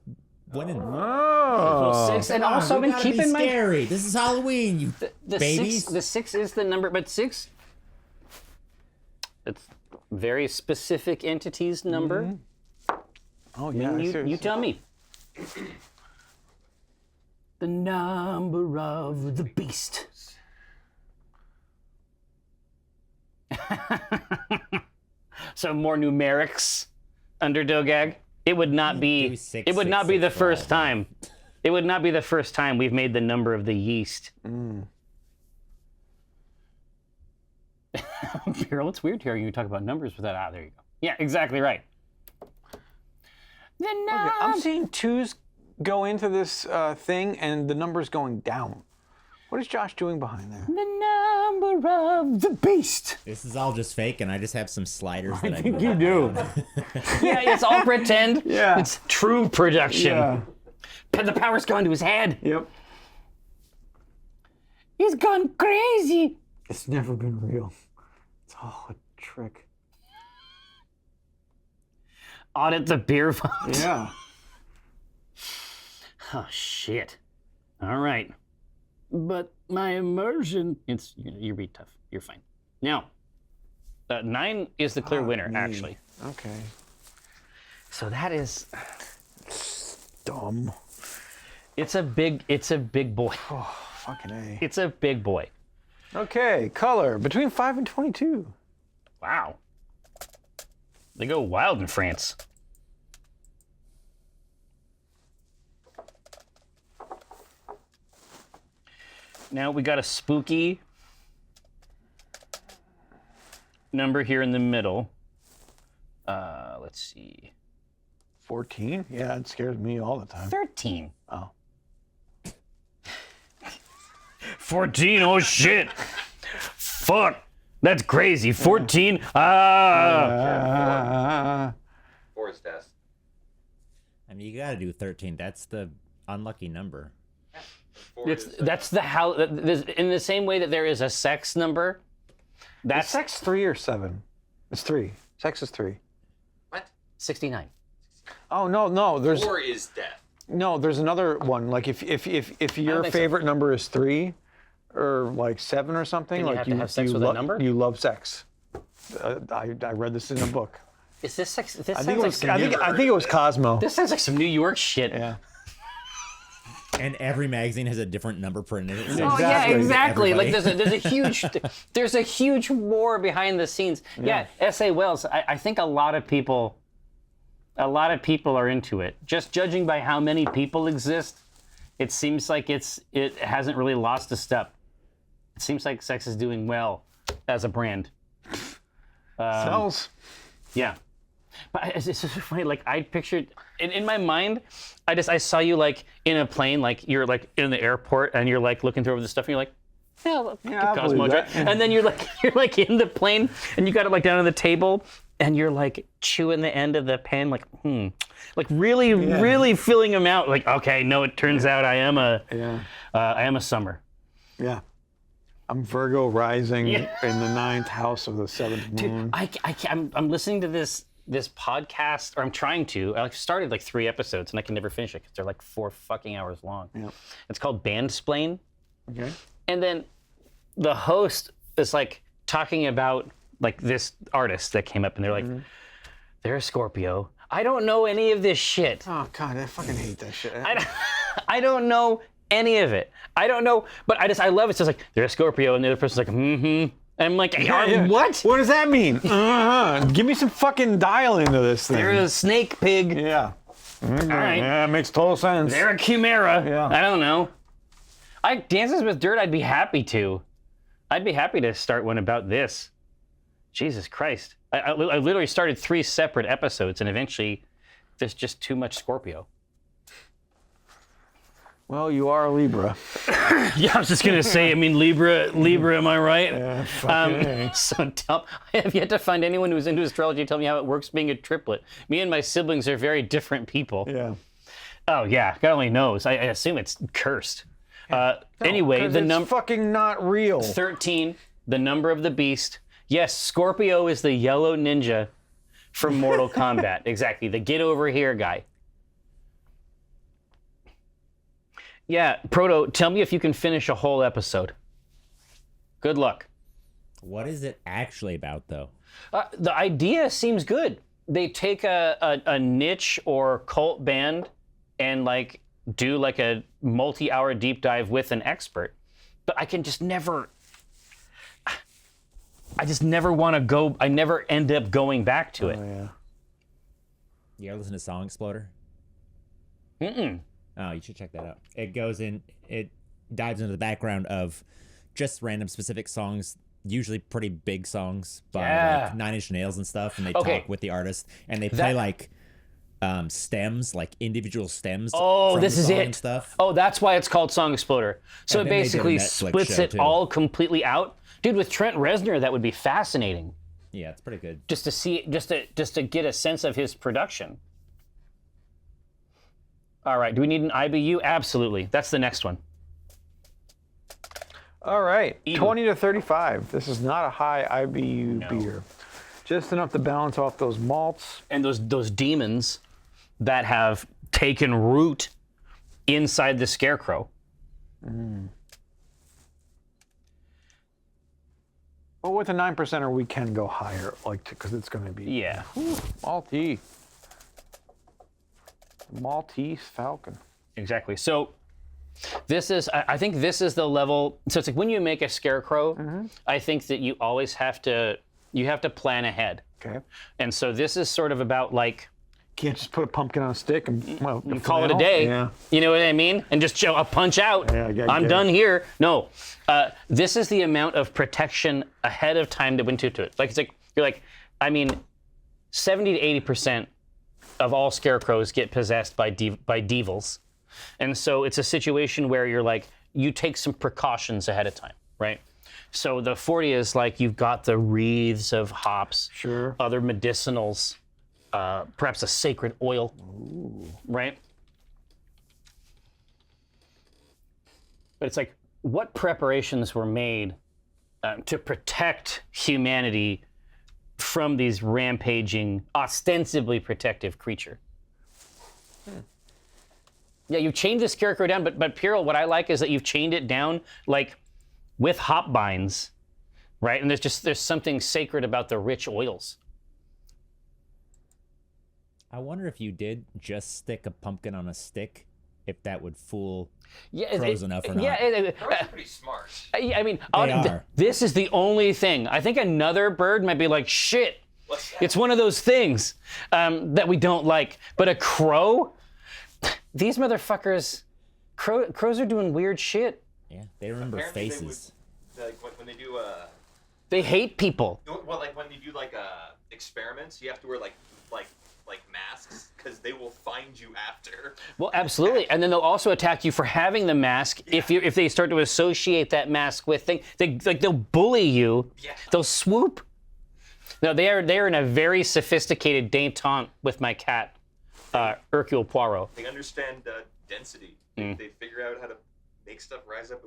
winning. Oh. 6, and Come on, also we and gotta keep be in mind scary. This is Halloween, you the babies. 6 is the number, but 6 it's very specific entity's number. Oh yeah. You tell me. The number of the beast. So more numerics, underdog gag. It would not be. do 6, It would 6, not be 6, the first 12. time. It would not be the first time we've made the number of the yeast. Beryl, it's weird hearing you talk about numbers with that. Ah, there you go. Yeah, exactly right. Okay, I'm seeing 2s go into this thing, and the number's going down. What is Josh doing behind there? The number of the beast. This is all just fake, and I just have some sliders that I think you do. Yeah, it's all pretend. Yeah. It's true production. Yeah. The power's gone to his head. Yep. He's gone crazy. It's never been real. It's all a trick. Audit the beer vault. Yeah. Oh, shit. All right. But my immersion... You're be tough. You're fine. Now, 9 is the clear winner, actually. Okay. So that is... Dumb. It's a big boy. Oh, fucking A. It's a big boy. Okay, color. Between 5 and 22. Wow. They go wild in France. Now we got a spooky number here in the middle. Let's see. 14? Yeah, it scares me all the time. 13. Oh. 14, oh shit. Fuck. That's crazy. 14. Ah. 4 is death. I mean, you gotta do 13. That's the unlucky number. 4 is That's the how. In the same way that there is a sex number. Is That's sex 3 or 7? It's 3. Sex is 3. what? 69. Oh, no. There's 4 is death. no. There's another one. Like if your think so. favorite number is 3, or like 7 or something, Then you like have to have sex with a number? You love sex. I read this in a book. Is this sex? This I sounds think it like was. some I think it was Cosmo. This sounds like some New York shit. Yeah. And every magazine has a different number printed. It says Oh yeah, exactly. exactly. Like Everybody. there's a huge war behind the scenes. Yeah, S.A. Wells. I think a lot of people are into it. Just judging by how many people exist, it seems like it hasn't really lost a step. It seems like sex is doing well as a brand. Sells. Yeah. But it's just funny, like I pictured in my mind, I saw you like in a plane, like you're like in the airport and you're like looking through over the stuff and you're like, Yeah, I Cosmo believe Drive. that. And then you're like in the plane and you got it like down on the table and you're like chewing the end of the pen, like like really filling them out. Like, okay, no, it turns out I am a summer. Yeah. I'm Virgo rising in the 9th house of the 7th moon. I'm listening to this podcast, or I'm trying to. I started like 3 episodes and I can never finish it because they're like 4 fucking hours long. Yeah. It's called Bandsplain. Okay. And then the host is like talking about like this artist that came up and they're like, they're a Scorpio. I don't know any of this shit. Oh God, I fucking hate that shit. I don't know any of it. I don't know, but I love it. It's just like, they're a Scorpio and the other person's like, And I'm like, what? What does that mean? Give me some fucking dial into this thing. They're a snake pig. Yeah. All right. Yeah, it makes total sense. They're a chimera. Yeah. I don't know. Dances with Dirt, I'd be happy to. I'd be happy to start one about this. Jesus Christ. I literally started 3 separate episodes and eventually there's just too much Scorpio. Well, you are a Libra. Yeah, I was just gonna say. I mean, Libra. Am I right? Yeah, fucking So I have yet to find anyone who's into astrology to tell me how it works being a triplet. Me and my siblings are very different people. Yeah. Oh yeah, God only knows. I assume it's cursed. Anyway, the number fucking not real. 13, the number of the beast. Yes, Scorpio is the yellow ninja from Mortal Kombat. Exactly, the get over here guy. Yeah, Proto, tell me if you can finish a whole episode. Good luck. What is it actually about, though? The idea seems good. They take a niche or cult band and like do like a multi-hour deep dive with an expert. But I just never want to go. I never end up going back to it. Oh, yeah. You ever listen to Song Exploder? Mm-mm. Oh, you should check that out. It dives into the background of just random specific songs, usually pretty big songs by like 9 Inch Nails and stuff, and they talk with the artist, and they play like stems, like individual stems. Oh, from this the is song it. And stuff. Oh, that's why it's called Song Exploder. So And it then they did a basically Netflix splits show, it too. all completely out. Dude, with Trent Reznor, that would be fascinating. Yeah, it's pretty good. Just to see, just to get a sense of his production. All right, do we need an IBU? Absolutely. That's the next one. All right, Even. 20 to 35. This is not a high IBU beer. Just enough to balance off those malts. And those demons that have taken root inside the Scarecrow. But with a 9%er, we can go higher, like, because it's going to be Yeah. malty. Maltese Falcon. Exactly. So this is, I think this is the level. So it's like when you make a Scarecrow, I think that you always have to plan ahead. Okay. And so this is sort of about like, Can't just put a pumpkin on a stick and call it a day. Yeah. You know what I mean? And just show a punch out. Yeah, I get I'm it. done here. No, this is the amount of protection ahead of time that went into it. Like it's like you're like, I mean, 70 to 80% of all scarecrows get possessed by devils, and so it's a situation where you're like, you take some precautions ahead of time, right? So the 40 is like you've got the wreaths of hops, Sure. other medicinals. Perhaps a sacred oil, right? But it's like, what preparations were made to protect humanity from these rampaging, ostensibly protective creature? Yeah, you chained the Scarecrow down, but Piril, what I like is that you've chained it down like with hop binds, right? And there's something sacred about the rich oils. I wonder if you did just stick a pumpkin on a stick, if that would fool Yeah, crows enough or not. Yeah, Crows are pretty smart. I mean, are. this is the only thing. I think another bird might be like, shit, What's that? it's one of those things that we don't like. But a crow, these motherfuckers, crows are doing weird shit. Yeah, they remember Apparently faces. They would, like when they do They hate people. well, like when they do like experiments, you have to wear like masks because they will find you after. Well, absolutely. And then they'll also attack you for having the mask if they start to associate that mask with things. They'll bully you. Yeah. They'll swoop. No, they are in a very sophisticated détente with my cat, Hercule Poirot. They understand density. They figure out how to make stuff rise up.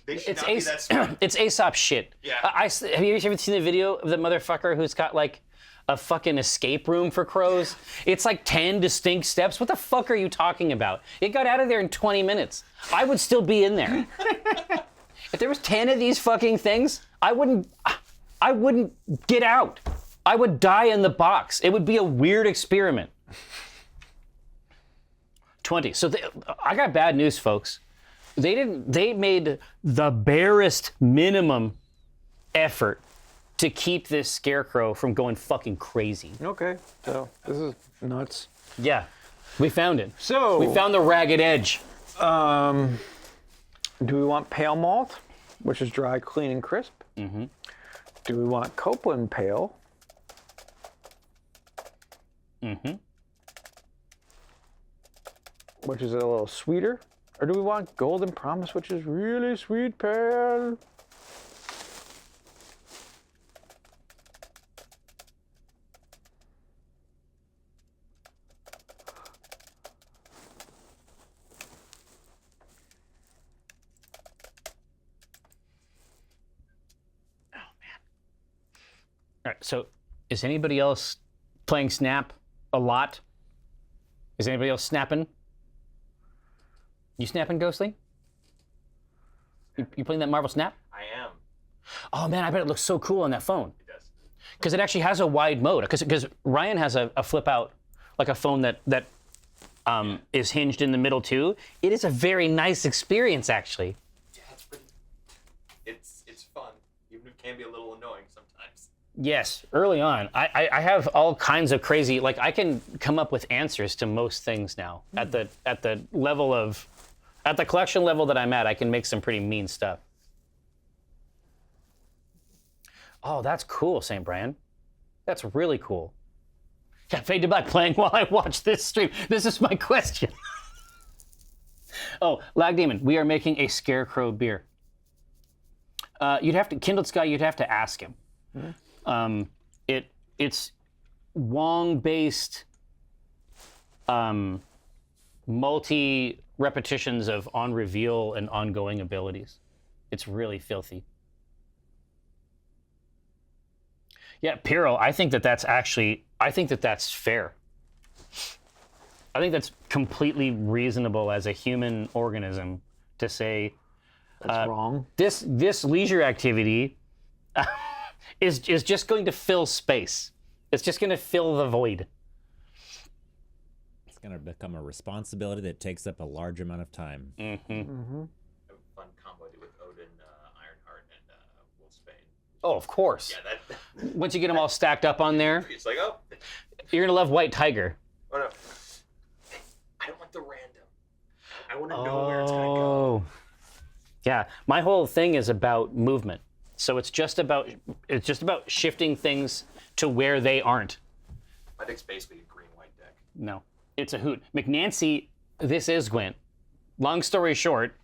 They should It's not be that smart. it's Aesop shit. Yeah. Have you ever seen the video of the motherfucker who's got like a fucking escape room for crows? It's like 10 distinct steps. What the fuck are you talking about? It got out of there in 20 minutes. I would still be in there. If there was 10 of these fucking things, I wouldn't get out. I would die in the box. It would be a weird experiment. 20. So I got bad news, folks. They made the barest minimum effort to keep this Scarecrow from going fucking crazy. Okay, so this is nuts. Yeah, we found it. So We found the ragged edge. do we want pale malt, which is dry, clean, and crisp? Mm-hmm. Do we want Copeland pale? Mm-hmm. Which is a little sweeter? Or do we want Golden Promise, which is really sweet pale? All right, so is anybody else playing Snap a lot? Is anybody else snapping? You snapping, Ghostly? You playing that Marvel Snap? I am. Oh man, I bet it looks so cool on that phone. It does. Because it actually has a wide mode. Because Ryan has a flip out, like a phone that is hinged in the middle too. It is a very nice experience, actually. Yeah, it's pretty. It's fun, even if it can be a little annoying sometimes. Yes, early on. I have all kinds of crazy, like I can come up with answers to most things now. At the level of, at the collection level that I'm at, I can make some pretty mean stuff. Oh, that's cool, St. Brian. That's really cool. Yeah, Fade to Black playing while I watch this stream. This is my question. Oh, Lag Demon, we are making a Scarecrow beer. You'd have to, Kindled Sky, you'd have to ask him. It's Wong-based multi repetitions of on reveal and ongoing abilities. It's really filthy. Yeah, Piro, I think that's fair. I think that's completely reasonable as a human organism to say That's wrong. This leisure activity is just going to fill space. It's just going to fill the void. It's going to become a responsibility that takes up a large amount of time. Mm-hmm. A fun combo I did with Odin, Ironheart, and Wolfsbane. Oh, of course. Yeah, that. Once you get them all stacked up on there, It's like, oh. you're going to love White Tiger. Oh no. Hey, I don't want the random. I want to know where it's gonna go. Yeah, my whole thing is about movement. So it's just about shifting things to where they aren't. My deck's basically a green-white deck. No, it's a hoot. McNancy, this is Gwent. Long story short,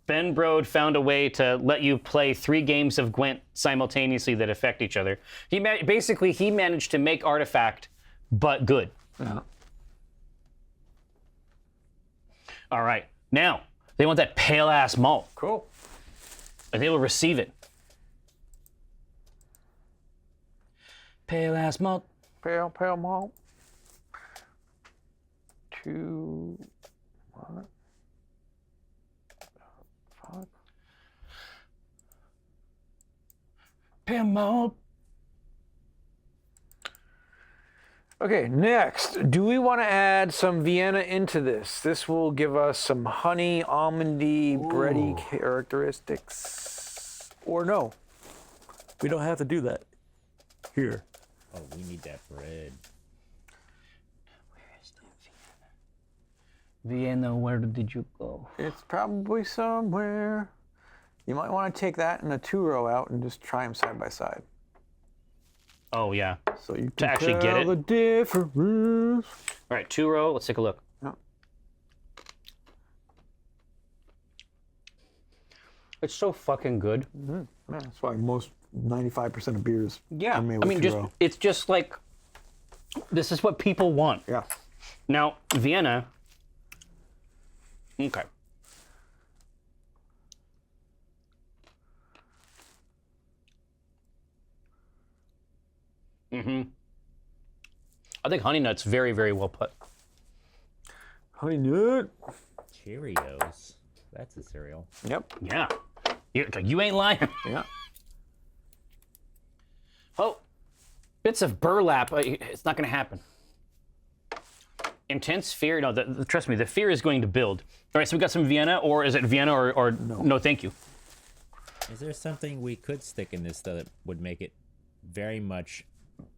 Ben Brode found a way to let you play 3 games of Gwent simultaneously that affect each other. He managed to make Artifact, but good. Yeah. All right, now they want that pale ass malt. Cool. And they will receive it. Pale ass malt. Pale malt. 2, what? 5. Pale malt. Okay, next, do we want to add some Vienna into this? This will give us some honey, almondy, bready characteristics. Or no? We don't have to do that here. Oh, we need that bread. Where is the Vienna? Vienna, where did you go? It's probably somewhere. You might want to take that and a 2-row out and just try them side by side. Oh, yeah. So you can To actually get tell it? the difference. All right, 2-row. Let's take a look. Yeah. It's so fucking good. Yeah, that's why most 95% of beers Yeah. are made I with mean, 2-row. it's just like, this is what people want. Yeah. Now, Vienna. Okay. I think Honey Nut's very, very well put. Honey nut. Cheerios. That's a cereal. Yep. Yeah. You ain't lying. Yeah. Oh, bits of burlap. It's not going to happen. Intense fear. No, trust me, the fear is going to build. All right, so we got some Vienna, or is it Vienna or no thank you? Is there something we could stick in this, though, that would make it very much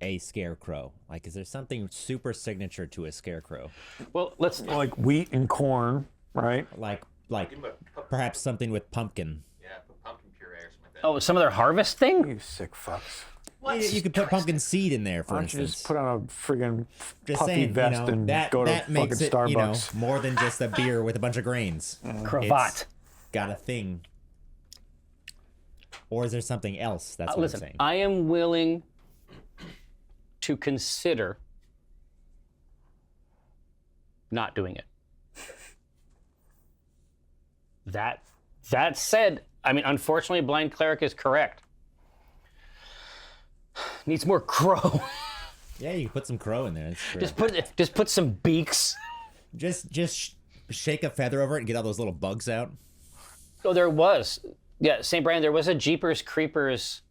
a scarecrow? Like, is there something super signature to a scarecrow? Well, let's. Like wheat and corn, right? Like perhaps something with pumpkin. Yeah, put pumpkin puree or something like that. Oh, some other harvest thing? You sick fucks. You could put pumpkin seed in there, for Why don't you instance. just put on a friggin' Just puffy saying, vest and that go to that fucking makes it, Starbucks? more than just a beer with a bunch of grains. Cravat. It's got a thing. Or is there something else? That's what Listen, I'm saying. I am willing to consider not doing it. That said, I mean, unfortunately, Blind Cleric is correct. Needs more crow. Yeah, you can put some crow in there. That's true. Just put some beaks. Just shake a feather over it and get all those little bugs out. Oh, there was. Yeah, St. Brian, there was a Jeepers Creepers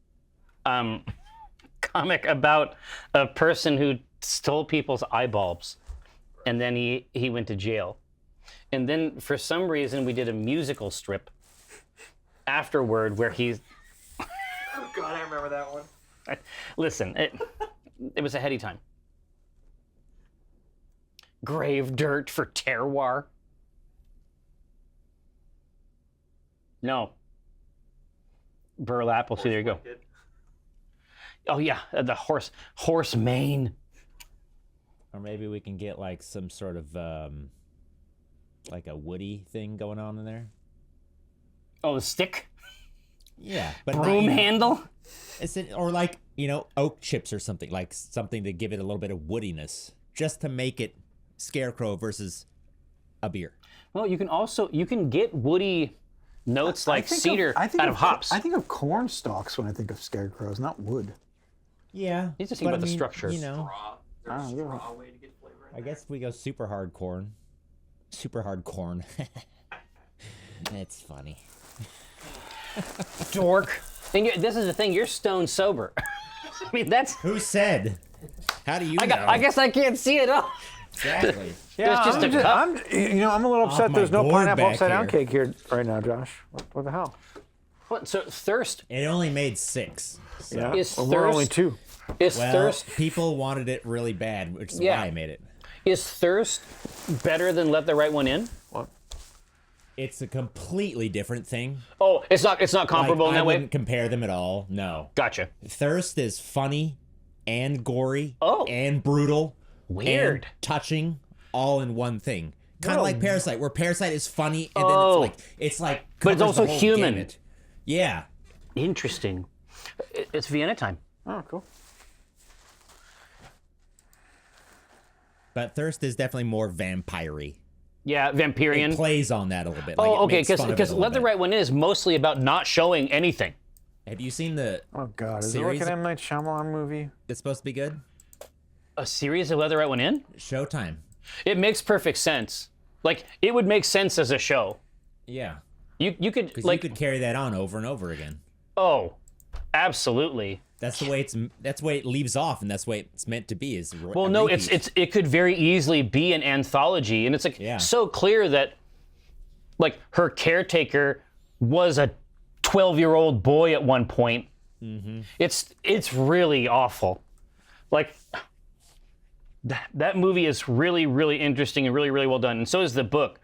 comic about a person who stole people's eye bulbs, and then he went to jail. And then for some reason we did a musical strip afterward where he's God, I remember that one. Listen, it was a heady time. Grave dirt for terroir. No. Burlap. Well, see, there you go. Oh yeah, the horse mane. Or maybe we can get like some sort of like a woody thing going on in there. Oh, the stick. Yeah, but Broom handle. Or like oak chips or something, like something to give it a little bit of woodiness, just to make it Scarecrow versus a beer. Well, you can get woody notes like cedar out of hops. I think of corn stalks when I think of scarecrows, not wood. Yeah, You just think about the structure. There's a straw way to get flavor in I guess we go super hard corn. Super hard corn. It's funny. Dork. And this is the thing. You're stone sober. I mean, that's. Who said? How do you know? I guess I can't see it all. Exactly. There's just a cup. I'm a little upset. my There's no board pineapple back upside down here. cake here right now, Josh. What the hell? What, so thirst It only made 6. So. Yeah, Is well, we're only thirst- 2. is Well, thirst people wanted it really bad, which is Yeah. why I made it. is thirst better than let the right one in? What? It's a completely different thing. Oh, it's not comparable Like, in that I way. wouldn't compare them at all. No. Gotcha. Thirst is funny and gory Oh. and brutal. Weird. And touching all in one thing. Kind of like Parasite, where Parasite is funny and Oh. then it's like But it's covers the also whole human. gamut. Yeah. Interesting. It's Vienna time. Oh, cool. But Thirst is definitely more vampire-y. Yeah, It Vampirian. plays on that a little bit. Like, Oh, it okay, makes fun of it a because little Let the bit. Right One In is mostly about not showing anything. Have you seen the? Oh God, is it Series like an of- M Night Shyamalan movie? It's supposed to be good. A series of Let the Right One In? Showtime. It makes perfect sense. Like, it would make sense as a show. Yeah. You could, Because like, you could carry that on over and over again. oh, absolutely. That's the way it leaves off, and that's the way it's meant to be. Well, no, it could very easily be an anthology, and it's like Yeah. so clear that like her caretaker was a 12-year-old boy at one point. Mm-hmm. It's really awful. Like that movie is really, really interesting and really, really well done, and so is the book.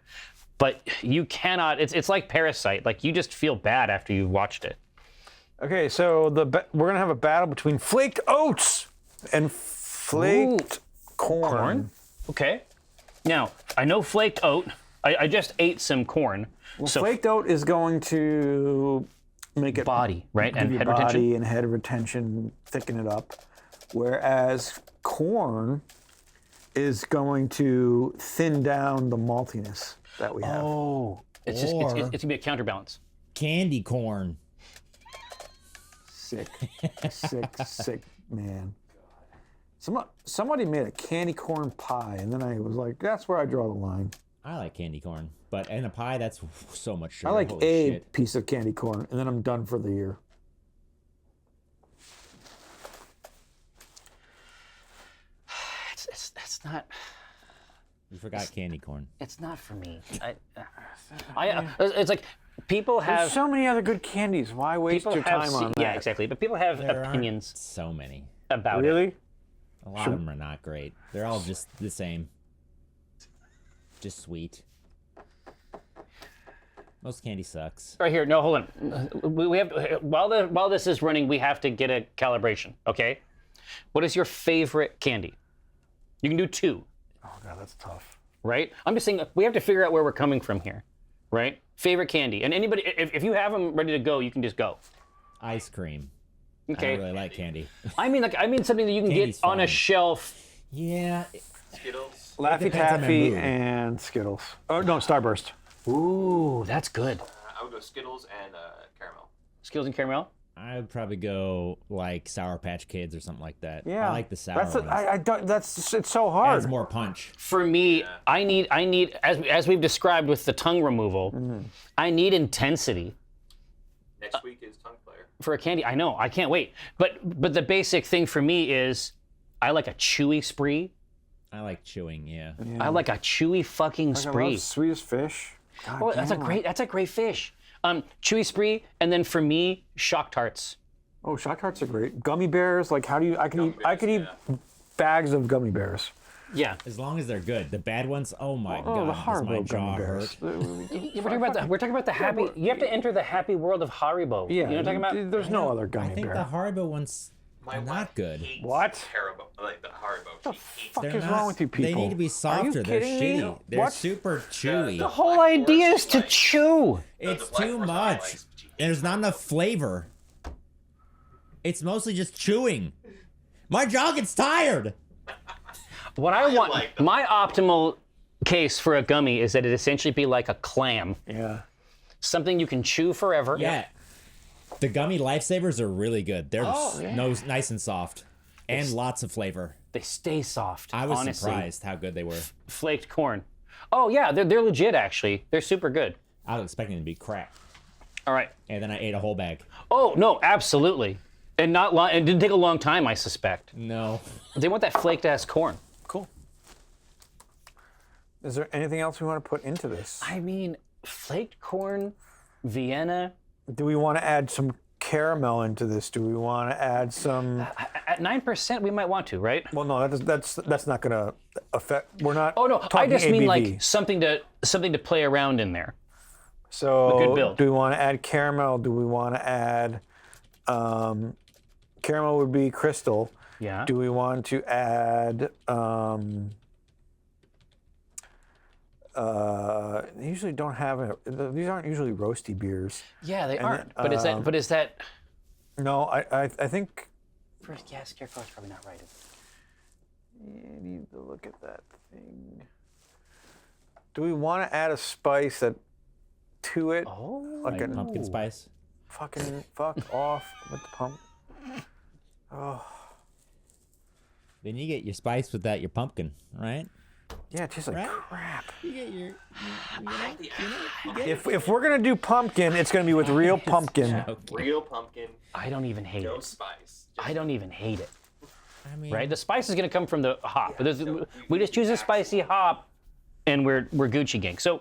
But you cannot. It's like Parasite. Like you just feel bad after you've watched it. Okay, so we're gonna have a battle between flaked oats and flaked corn. Okay. Now I know flaked oat. I just ate some corn. Well, so flaked oat is going to make it body, right? give And you head body retention. and head retention, thicken it up. Whereas corn is going to thin down the maltiness that we have. Oh, it's gonna be a counterbalance. candy corn. Sick, sick, man. Somebody made a candy corn pie, and then I was like, that's where I draw the line. I like candy corn, but in a pie, that's so much sugar. I like Holy a shit. piece of candy corn, and then I'm done for the year. It's not. You forgot candy corn. It's not for me. It's like people have. There's so many other good candies. Why waste people your have time on that? Yeah, exactly. But people have There opinions aren't so many. about it. Really? A lot of them are not great. They're all just the same. Just sweet. Most candy sucks. Right here. No, hold on. We have while this is running, we have to get a calibration. Okay. What is your favorite candy? You can do 2. Oh God, that's tough. Right? I'm just saying we have to figure out where we're coming from here. Right? Favorite candy. And anybody, if you have them ready to go, you can just go. Ice cream. Okay. I don't really like candy. I mean something that you can Candy's get on a fine. shelf. Yeah. Skittles. Laffy depends on my Taffy mood. and Skittles. Oh no, Starburst. Ooh, that's good. I would go Skittles and caramel. Skittles and caramel. I would probably go like Sour Patch Kids or something like that. Yeah, I like the sour That's ones. I don't. That's it's so Adds hard. more punch. For me, I need as we've described with the tongue removal, I need intensity Next week is tongue player. for a candy. I know, I can't wait. But the basic thing for me is I like a chewy spree. I like chewing, yeah. I like a chewy fucking I spree. love sweetest fish. God Oh, that's a damn. great fish. Chewy spree, and then for me, shock tarts. Oh, Shock Hearts are great. Gummy bears, like how do you? I could eat bags of gummy bears. Yeah. As long as they're good. The bad ones, oh my Oh, the god, does my Haribo jaw gummy bears. hurt. We're talking about the happy. You have to enter the happy world of Haribo. Yeah, You know what I'm talking about? there's no other I gummy think bear. the Haribo ones My are wife not good. hates What? Haribo, like the Haribo. She hates Fuck They're is not, wrong with you people? They need to be softer. They're kidding me? shitty. They're What? super chewy. The whole idea is to chew. It's the Black too Forest much. likes, but she hates There's not enough flavor. It's mostly just chewing. My jaw gets tired. What I want, like them. my optimal case for a gummy is that it essentially be like a clam, Yeah. something you can chew forever. Yeah. The gummy lifesavers are really good. They're nice and soft. And lots of flavor. They stay soft. I was honestly. surprised how good they were. Flaked corn. Oh yeah, they're legit actually. They're super good. I was expecting them to be crap. All right. And then I ate a whole bag. Oh no, absolutely. And not long. It didn't take a long time, I suspect. No. They want that flaked ass corn. Cool. Is there anything else we want to put into this? I mean, flaked corn, Vienna. Do we want to add some caramel into this? Do we want to add some? At 9%, we might want to, right? Well, no, that's not going to affect. We're not. Oh no, I talking just mean ABV. like something to play around in there. So, a good build. do we want to add caramel? Do we want to add? Caramel would be crystal. Yeah. Do we want to add? They usually don't have these aren't usually roasty beers. Yeah, they And aren't. then, But is that? No, I think First, yeah, Scarecrow's probably not right. you need to look at that thing. Do we want to add a spice to it? Oh. Like a Pumpkin spice. fucking fuck off with the pump. Then you get your spice without your pumpkin, right? Yeah, it tastes like Right? crap. You get your. If we're gonna do pumpkin, it's gonna be with real pumpkin. Real pumpkin, I don't even hate no it. spice. I don't even hate it. I mean, Right? The spice is going to come from the hop. We just choose a spicy hop, and we're Gucci gang. So,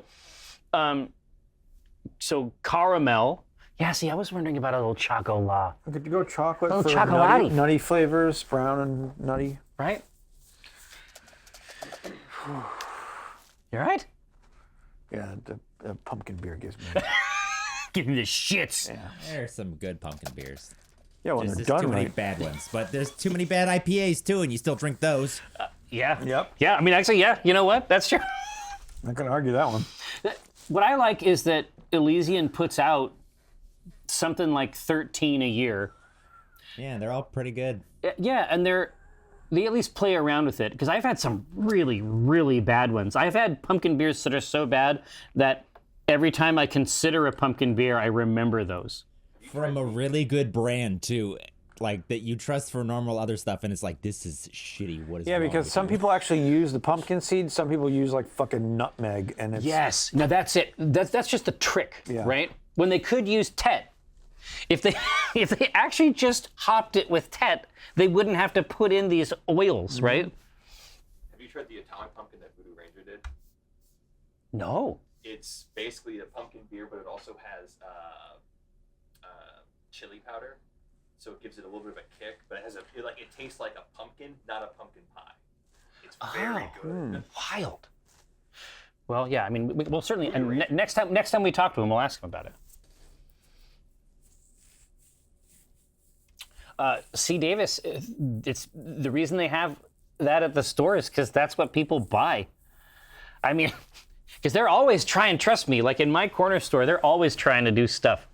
so caramel. Yeah. See, I was wondering about a little chocolat. Could you go chocolate Oh, for chocolatey. nutty flavors, brown and nutty? Right? You all right? Yeah, the pumpkin beer gives me. Give me the shits. there's some good pumpkin beers. Yeah, when There's they're just too done many right. bad ones, but there's too many bad IPAs too, and you still drink those. Yeah. Yep. Yeah. I mean, actually, yeah. You know what? That's true. Not gonna argue that one. What I like is that Elysian puts out something like 13 a year. Yeah, they're all pretty good. Yeah, and they at least play around with it because I've had some really, really bad ones. I've had pumpkin beers that are so bad that every time I consider a pumpkin beer, I remember those. From a really good brand too, like that you trust for normal other stuff, and it's like this is shitty. What is Yeah, wrong because with some you? people actually use the pumpkin seed. Some people use like fucking nutmeg, and it's Yes. Now that's it. That's just the trick, Yeah. right? When they could use Tet. If they actually just hopped it with Tet, they wouldn't have to put in these oils, right? Have you tried the Atomic Pumpkin that Voodoo Ranger did? No. It's basically a pumpkin beer, but it also has chili powder, so it gives it a little bit of a kick. But it has it tastes like a pumpkin, not a pumpkin pie. It's very good. Wild. Well, yeah. I mean, we'll certainly. And next time we talk to him, we'll ask him about it. C. Davis, it's the reason they have that at the store is because that's what people buy. I mean, because they're always trying. Trust me, like in my corner store, they're always trying to do stuff.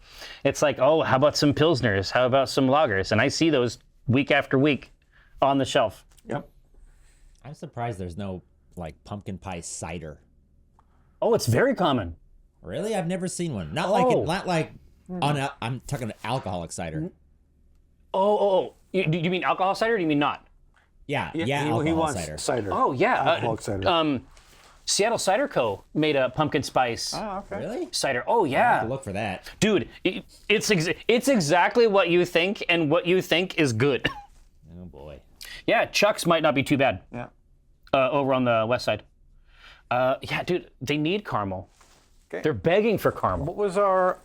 It's like, oh, how about some pilsners? How about some lagers? And I see those week after week on the shelf. Yep. I'm surprised there's no like pumpkin pie cider. Oh, it's very common. Really, I've never seen one. Not like I'm talking alcoholic cider. Oh. Do you mean alcohol cider or do you mean not? Yeah, he alcohol wants cider. Oh, yeah. Alcoholic cider. Seattle Cider Co. made a pumpkin spice Oh, okay. Really? cider. Oh, yeah. Look for that. Dude, it's exactly what you think, and what you think is good. Oh boy. Yeah, Chuck's might not be too bad Yeah. over on the west side. Yeah, dude, they need caramel. Okay. They're begging for caramel. What was our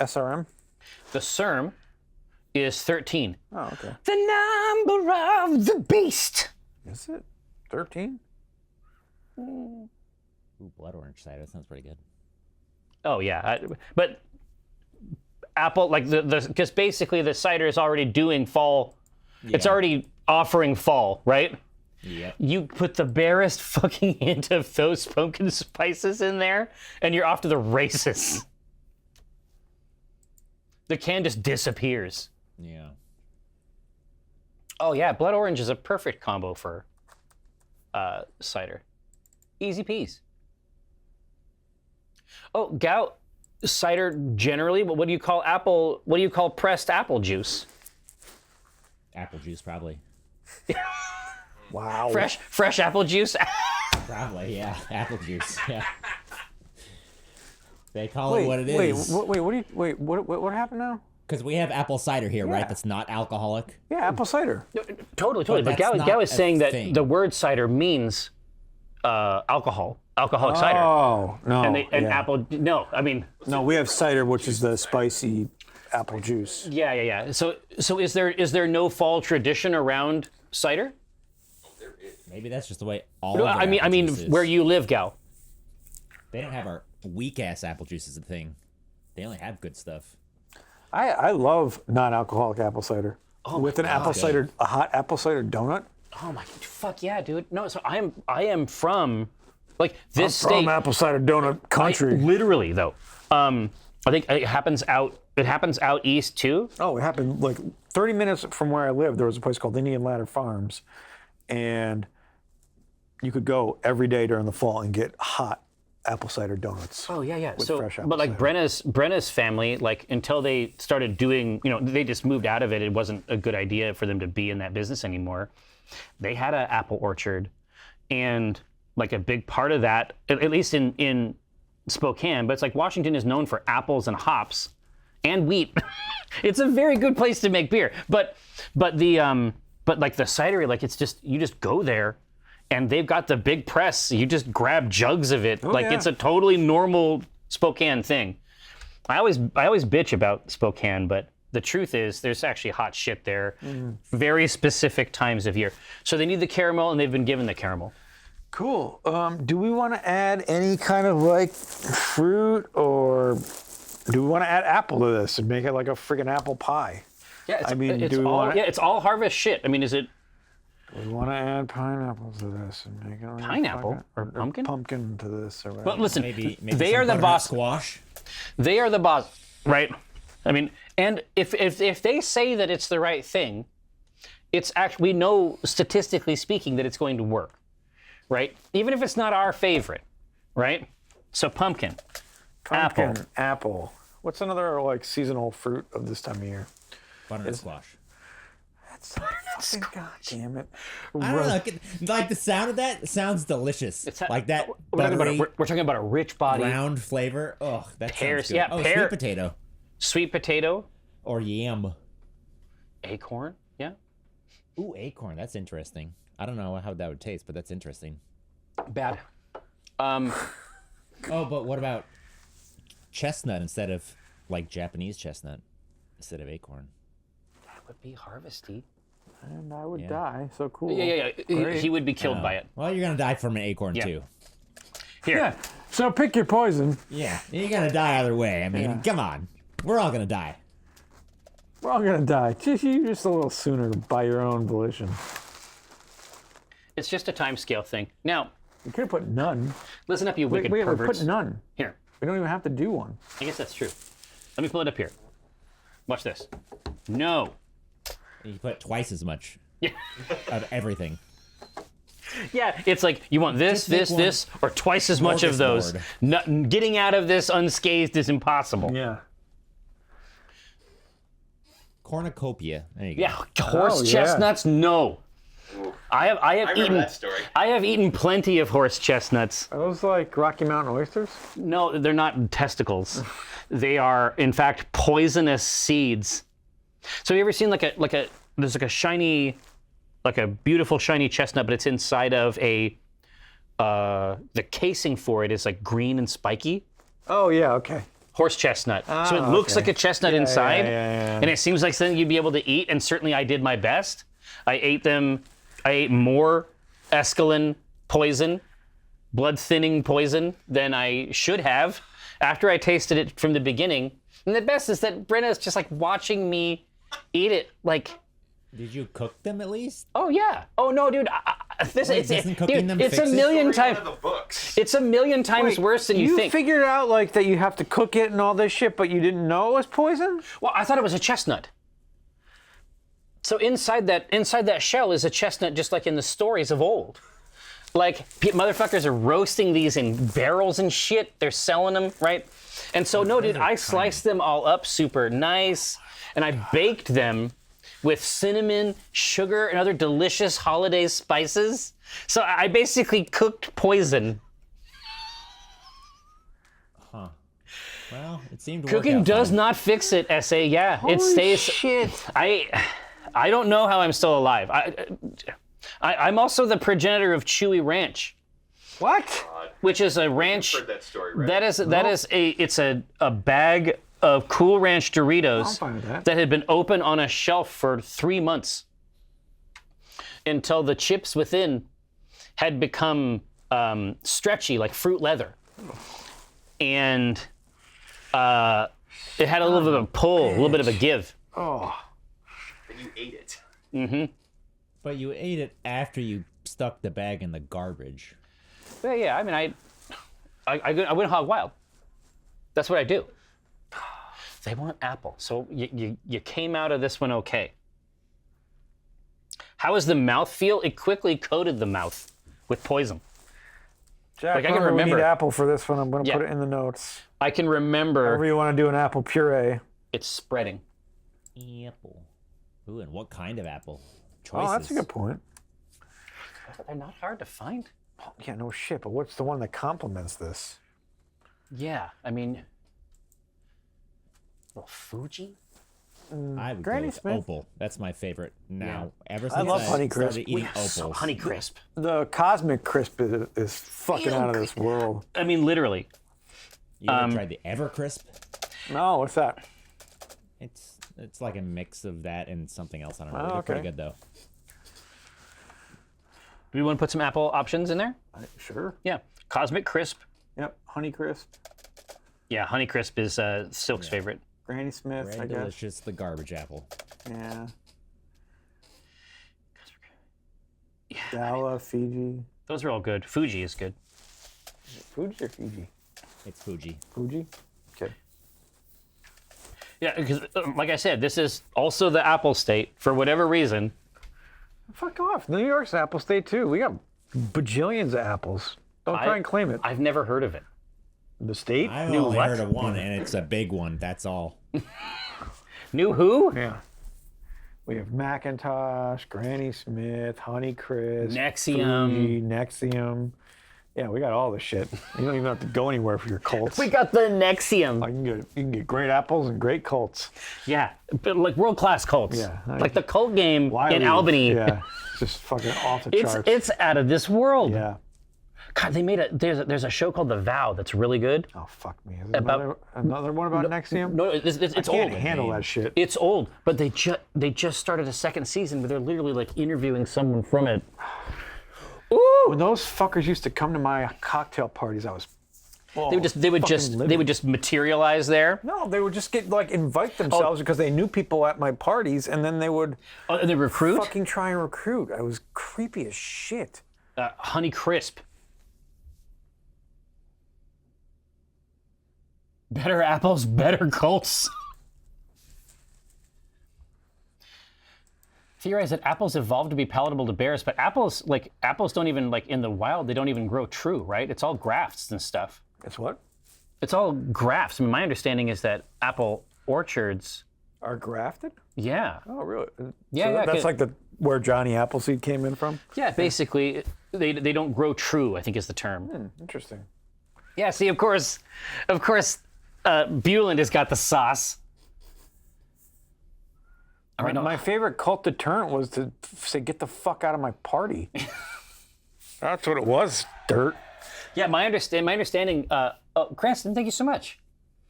SRM? The CERM is 13. Oh, okay. The number of the beast. Is it 13? Ooh, blood orange cider. That sounds pretty good. Oh yeah, but apple like because basically the cider is already doing fall. Yeah. It's already offering fall, right? Yeah. You put the barest fucking hint of those pumpkin spices in there, and you're off to the races. The can just disappears. Yeah. Oh yeah, blood orange is a perfect combo for cider. Easy peas. Oh, gout cider generally, but what do you call apple? What do you call pressed apple juice? Apple juice, probably. Wow. Fresh apple juice. Probably, yeah. Apple juice, yeah. They call it what it is. What happened now? Because we have apple cider here, right? That's not alcoholic. Yeah, apple cider. Totally. But Gow is saying that the word cider means alcoholic cider. Oh, no. And apple, no, I mean. No, we have cider, which is the spicy apple juice. Yeah. So is there no fall tradition around cider? Maybe that's just the way all. No, I mean, where you live, Gow. They don't have our weak ass apple juice as a thing. They only have good stuff. I love non-alcoholic apple cider. Oh, with an apple cider, a hot apple cider donut. Oh my, fuck yeah, dude. No, so I am from, like, this state. From apple cider donut country. Literally though, I think it happens out east too. Oh, it happened like 30 minutes from where I live. There was a place called Indian Ladder Farms, and you could go every day during the fall and get hot apple cider donuts. Oh yeah. With So, fresh apple but like cider. Brenna's family, like until they started doing, they just moved out of it. It wasn't a good idea for them to be in that business anymore. They had an apple orchard, and like a big part of that, at least in Spokane, but it's like Washington is known for apples and hops and wheat. It's a very good place to make beer. But like the cidery, like it's just, you just go there and they've got the big press. You just grab jugs of it. It's a totally normal Spokane thing. I always bitch about Spokane, but the truth is there's actually hot shit there. Very specific times of year. So they need the caramel, and they've been given the caramel. Cool. Do we want to add any kind of like fruit, or do we want to add apple to this and make it like a friggin' apple pie? Yeah, it's all harvest shit. I mean, is it? We want to add pineapple to this and make it like Pineapple or pumpkin? Pumpkin to this or whatever. But listen, Maybe they are the boss. Squash. They are the boss, right? I mean, and if they say that it's the right thing, it's actually, we know statistically speaking that it's going to work, right? Even if it's not our favorite, right? So pumpkin, apple. What's another like seasonal fruit of this time of year? Butternut squash. God damn it! I don't know. Like the sound of that sounds delicious. Like that. We're talking about a rich body, round flavor. Oh, that pears. sounds good. Yeah, sweet potato. Sweet potato. Or yam. Acorn. Yeah. Ooh, acorn. That's interesting. I don't know how that would taste, but that's interesting. Bad. Oh, but what about chestnut instead of like Japanese chestnut instead of acorn? That would be harvesty. And I would die. So cool. Yeah. He would be killed by it. Well, you're gonna die from an acorn too. Here. Yeah. So pick your poison. Yeah, you're gonna die either way. I mean, come on. We're all gonna die. We're all gonna die. Just a little sooner by your own volition. It's just a time scale thing. Now, You could have put none. listen up, you wicked We perverts. put none. Here. We don't even have to do one. I guess that's true. Let me pull it up here. Watch this. No. You put twice as much Yeah. of everything. Yeah, it's like you want this, Just make one or twice as much of those. Getting out of this unscathed is impossible. Yeah. Cornucopia. There you go. Yeah, horse chestnuts, no. I have remember eaten that story. I have eaten plenty of horse chestnuts. Are those like Rocky Mountain oysters? No, they're not testicles. They are in fact poisonous seeds. So have you ever seen there's a beautiful shiny chestnut, but it's inside of the casing for it is like green and spiky. Oh yeah, okay. Horse chestnut. So it looks like a chestnut inside, and it seems like something you'd be able to eat, and certainly I did my best. I ate more escalin poison, blood-thinning poison, than I should have after I tasted it from the beginning. And the best is that Brenna's just like watching me eat it, like... Did you cook them at least? Oh yeah. Oh no, dude. It's a million times. It's a million times worse than you think. You figured out like that you have to cook it and all this shit, but you didn't know it was poison? Well, I thought it was a chestnut. So inside that shell is a chestnut, just like in the stories of old. Like motherfuckers are roasting these in barrels and shit. They're selling them, right? And so no, dude. I sliced them all up super nice, and I baked them with cinnamon, sugar, and other delicious holiday spices. So I basically cooked poison. Huh. Well, it seemed to Cooking work out does fine. not fix it, S.A. Yeah, Holy it stays. Shit. I don't know how I'm still alive. I'm also the progenitor of Chewy Ranch, What? which is a ranch. I've heard that story, right? It's a bag of Cool Ranch Doritos I'm fine with that. had been open on a shelf for 3 months until the chips within had become stretchy like fruit leather, and it had a little bit of a pull, a little bit of a give. Oh. And you ate it. Mm-hmm. But you ate it after you stuck the bag in the garbage. Yeah. I mean, I went hog wild. That's what I do. They want apple, so you came out of this one okay. How does the mouth feel? It quickly coated the mouth with poison. Jack, Like, I can remember- we need apple for this one. I'm going to Yeah. put it in the notes. I can remember Whenever you want to do an apple puree. it's spreading. Apple. Ooh, and what kind of apple? Choices. Oh, that's a good point. They're not hard to find. Oh, yeah, no shit, but what's the one that complements this? Yeah, I mean, well, Fuji? I would Granny go with Smith. Opal. That's my favorite now. Ever I since love I Honeycrisp. started eating So opals. Honeycrisp. The Cosmic Crisp is fucking out of this world. I mean, literally. You ever tried the Evercrisp? No, what's that? It's like a mix of that and something else. I don't know. Oh, They're pretty okay. good though. Do you want to put some apple options in there? Sure. Yeah. Cosmic Crisp. Yep, Honeycrisp. Yeah, Honeycrisp is Silk's favorite. Granny Smith, Very I guess. delicious. The garbage apple. Yeah. Gala, Fiji. Those are all good. Fuji is good. Fuji or Fiji? It's Fuji. Fuji? Okay. Yeah, because like I said, this is also the apple state for whatever reason. Fuck off. New York's an apple state too. We got bajillions of apples. Don't try and claim it. I've never heard of it. The state? I've New only what? heard of one, and it's a big one. That's all. New who? Yeah. We have Macintosh, Granny Smith, Honeycrisp, Nexium. Fuji, Nexium. Yeah, we got all the shit. You don't even have to go anywhere for your cults. We got the Nexium. You can get great apples and great cults. Yeah, but like world-class cults. Yeah. Like the cult game Why in we- Albany. Yeah, just fucking off the It's charts. it's out of this world. Yeah. God, they made there's a show called The Vow that's really good. Oh, fuck me. Is there About- another one about Nexium? No, it's I old. can't handle that shit. It's old, but they just started a second season where they're literally like interviewing someone from it. Ooh! When those fuckers used to come to my cocktail parties, I was. They would just materialize there. No, they would just invite themselves because they knew people at my parties, and then they would Oh, and they recruit fucking try and recruit. I was creepy as shit. Honey Crisp. Better apples, better cults. Theorize that apples evolved to be palatable to bears, but apples don't even in the wild. They don't even grow true, right? It's all grafts and stuff. It's what? It's all grafts. I mean, my understanding is that apple orchards. Are grafted? Yeah. Oh, really? Yeah, So yeah, that's 'cause- like where Johnny Appleseed came in from? Yeah, basically, they don't grow true, I think is the term. Interesting. Yeah, see, of course, Bueland has got the sauce. All right, no, My favorite cult deterrent was to say, get the fuck out of my party. That's what it was, dirt. yeah, my understanding. Cranston, thank you so much.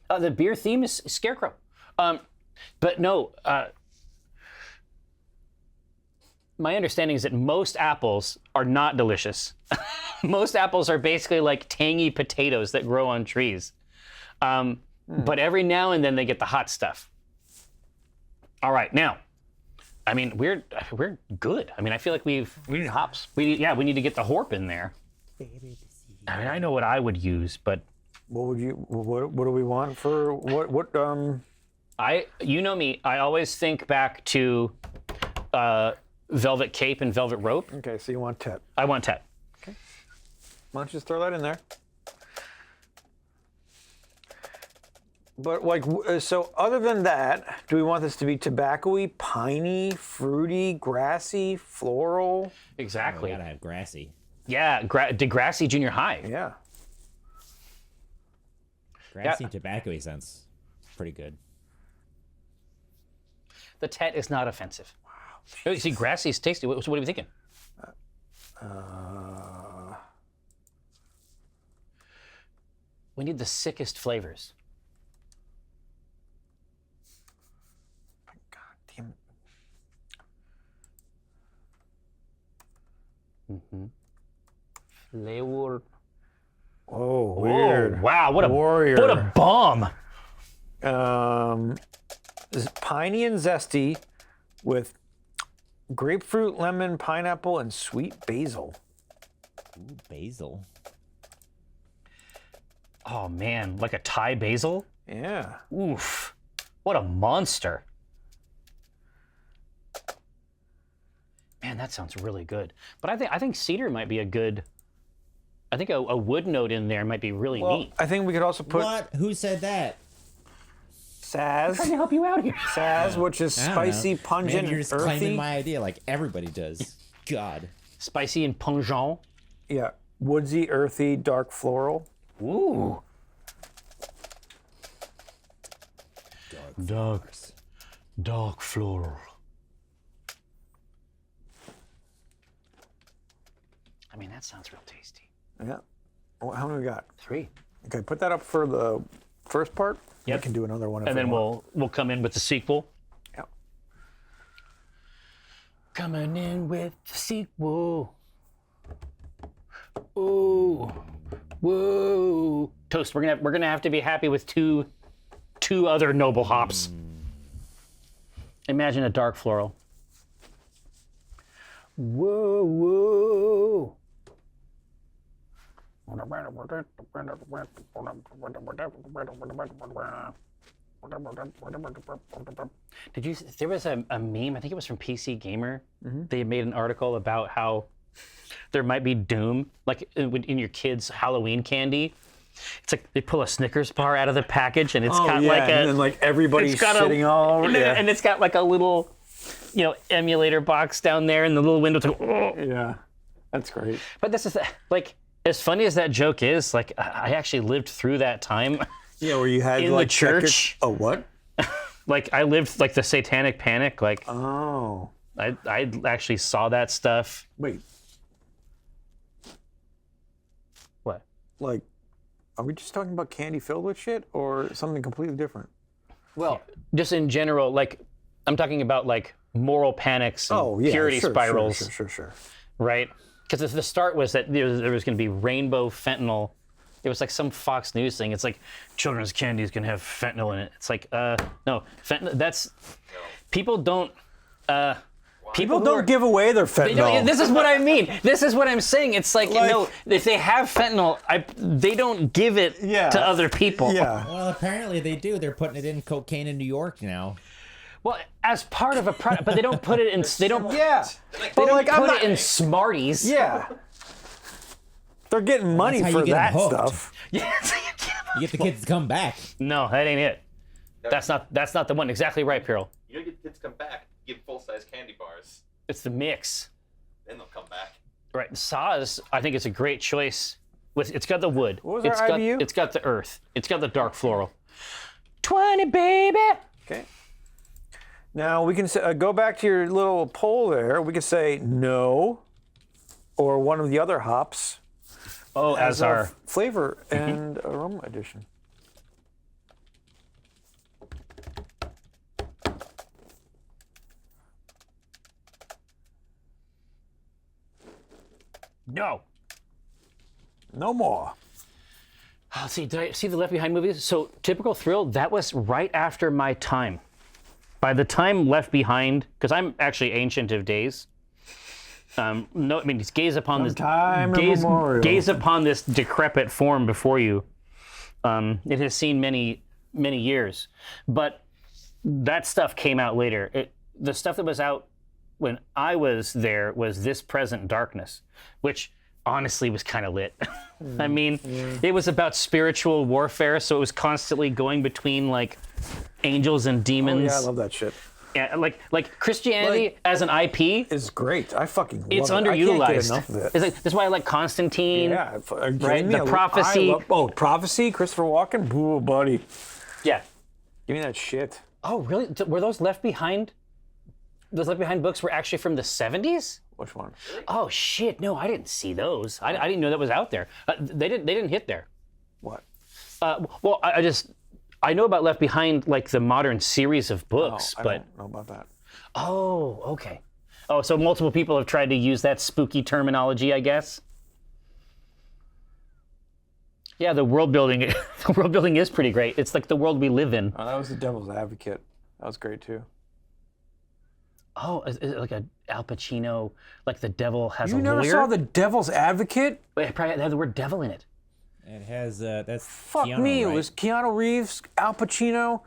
The beer theme is Scarecrow. But no, my understanding is that most apples are not delicious. Most apples are basically like tangy potatoes that grow on trees. But every now and then they get the hot stuff. All right, now, I mean, we're good. I mean, I feel like we need hops. we need to get the Horp in there. I mean, I know what I would use, but What do we want for what? you know me, I always think back to Velvet Cape and Velvet Rope. Okay, so you want Tet. I want Tet. Why don't you just throw that in there? But like, so other than that, do we want this to be tobacco-y, piney, fruity, grassy, floral? Exactly. We gotta have grassy. Yeah, Degrassi Junior High. Yeah. Grassy tobacco-y sounds pretty good. The Tet is not offensive. Wow. Oh, you see, grassy is tasty. What are you thinking? We need the sickest flavors. God damn it. Flavor. Oh, weird. Oh, wow, what a Warrior. What a bomb. This is piney and zesty with grapefruit, lemon, pineapple, and sweet basil. Ooh, basil. Oh man, like a Thai basil? Yeah. Oof. What a monster. Man, that sounds really good. But I think cedar might be a good. I think a wood note in there might be really neat. I think we could also put What? Who said that? Trying to Saz. help you out here. Saz, which is I don't know. spicy, pungent, Maybe you're just and earthy. claiming my idea like everybody does. God. Spicy and pungent. Yeah. Woodsy, earthy, dark floral. Ooh. Dark floral. I mean, that sounds real tasty. Yeah. Well, how many we got? 3. Okay, put that up for the first part. Yep. We can do another one. If And we then want. we'll come in with the sequel. Yeah. Coming in with the sequel. Ooh. Whoa. Toast, we're gonna have to be happy with two other noble hops. Imagine a dark floral. Whoa, whoa. Did you? There was a meme. I think it was from PC Gamer. They made an article about how there might be doom, like in your kids' Halloween candy. It's like they pull a Snickers bar out of the package, and it's got like a, and then like everybody's it's got sitting all over. and it's got like a little, emulator box down there, and the little window. Yeah, that's great. But this is like, as funny as that joke is, like I actually lived through that time. Yeah, where you had In like the church. Oh, what? Like I lived like the Satanic Panic. Like Oh, I actually saw that stuff. wait. What? Like, are we just talking about candy filled with shit, or something completely different? Well, just in general, like I'm talking about like moral panics and Oh, yeah, purity sure, spirals, Sure. right? Because the start was that there was going to be rainbow fentanyl. It was like some Fox News thing. It's like children's candy is going to have fentanyl in it. It's like, no, fentanyl. That's people don't. People don't give away their fentanyl. This is what I mean. This is what I'm saying. It's like, no, if they have fentanyl, they don't give it to other people. Yeah. Well, apparently they do. They're putting it in cocaine in New York now. Well, as part of a product, but they don't put it in. They don't. Yeah. They But don't like, I'm put not. it in Smarties. Yeah. They're getting money that's how for you get that hooked. stuff. Yeah. You get the kids to come back. No, that ain't it. That's not the one. Exactly right, Pirl. You don't get kids to come back, give full-size candy bars. It's the mix. Then they'll come back. Right. Saz, I think it's a great choice. It's got the wood. What was It's our got, IBU? It's got the earth. It's got the dark floral. 20, baby. Okay. Now we can go back to your little poll there. We can say no, or one of the other hops. Oh, as a our flavor and aroma addition. No. No more. Let's see, did I see the Left Behind movies? So, Typical Thrill, that was right after my time. By the time Left Behind, because I'm actually ancient of days. No, I mean, gaze upon this. Gaze upon this decrepit form before you. It has seen many, many years, but that stuff came out later. The stuff that was out when I was there was This Present Darkness, which honestly was kind of lit. I mean, it was about spiritual warfare, so it was constantly going between like angels and demons. Oh, yeah, I love that shit. Yeah, like Christianity as an IP is great. I fucking love it's it. underutilized. I can't get enough of it. It's like, that's why I like Constantine. Yeah, right. The Prophecy. Prophecy. Christopher Walken. Boo, buddy. Yeah. Give me that shit. Oh, really? Were those Left Behind? Those Left Behind books were actually from the 70s? Which one? Oh shit! No, I didn't see those. I didn't know that was out there. They didn't hit there. What? Well, I know about Left Behind, like the modern series of books, I but don't know about that. Oh, okay. Oh, so multiple people have tried to use that spooky terminology, I guess. Yeah, the world building is pretty great. It's like the world we live in. Oh, that was The Devil's Advocate. That was great too. Oh, is it like a Al Pacino, like the devil has a lawyer? You never saw The Devil's Advocate? Wait, it probably had the word devil in it. It has that's Fuck Keanu, me. right? It was Keanu Reeves, Al Pacino.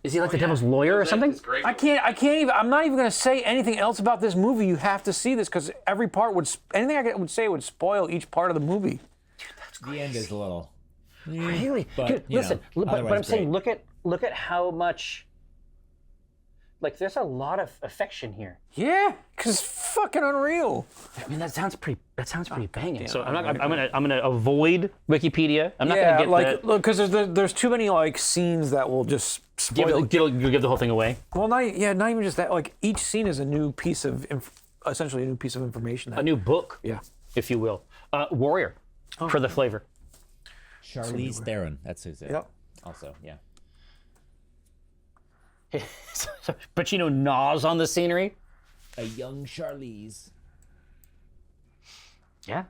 Is he like the devil's lawyer or something? I can't even. I'm not even going to say anything else about this movie. You have to see this because every part anything I would say would spoil each part of the movie. The end is a little. Really? But, Dude, you listen, know, but I'm otherwise saying, great. look at how much. Like, there's a lot of affection here. Yeah, because it's fucking unreal. I mean, that sounds pretty banging. So I'm gonna avoid Wikipedia. I'm not gonna get look, because there's too many like scenes that will just spoil. give the whole thing away. Well, not even just that. Like each scene is a new piece of essentially a new piece of information. A new book, Yeah. if you will. Warrior, for the flavor. Charlize Theron. That's who's it. Yep. Also, yeah. Pacino gnaws on the scenery. A young Charlize. Yeah.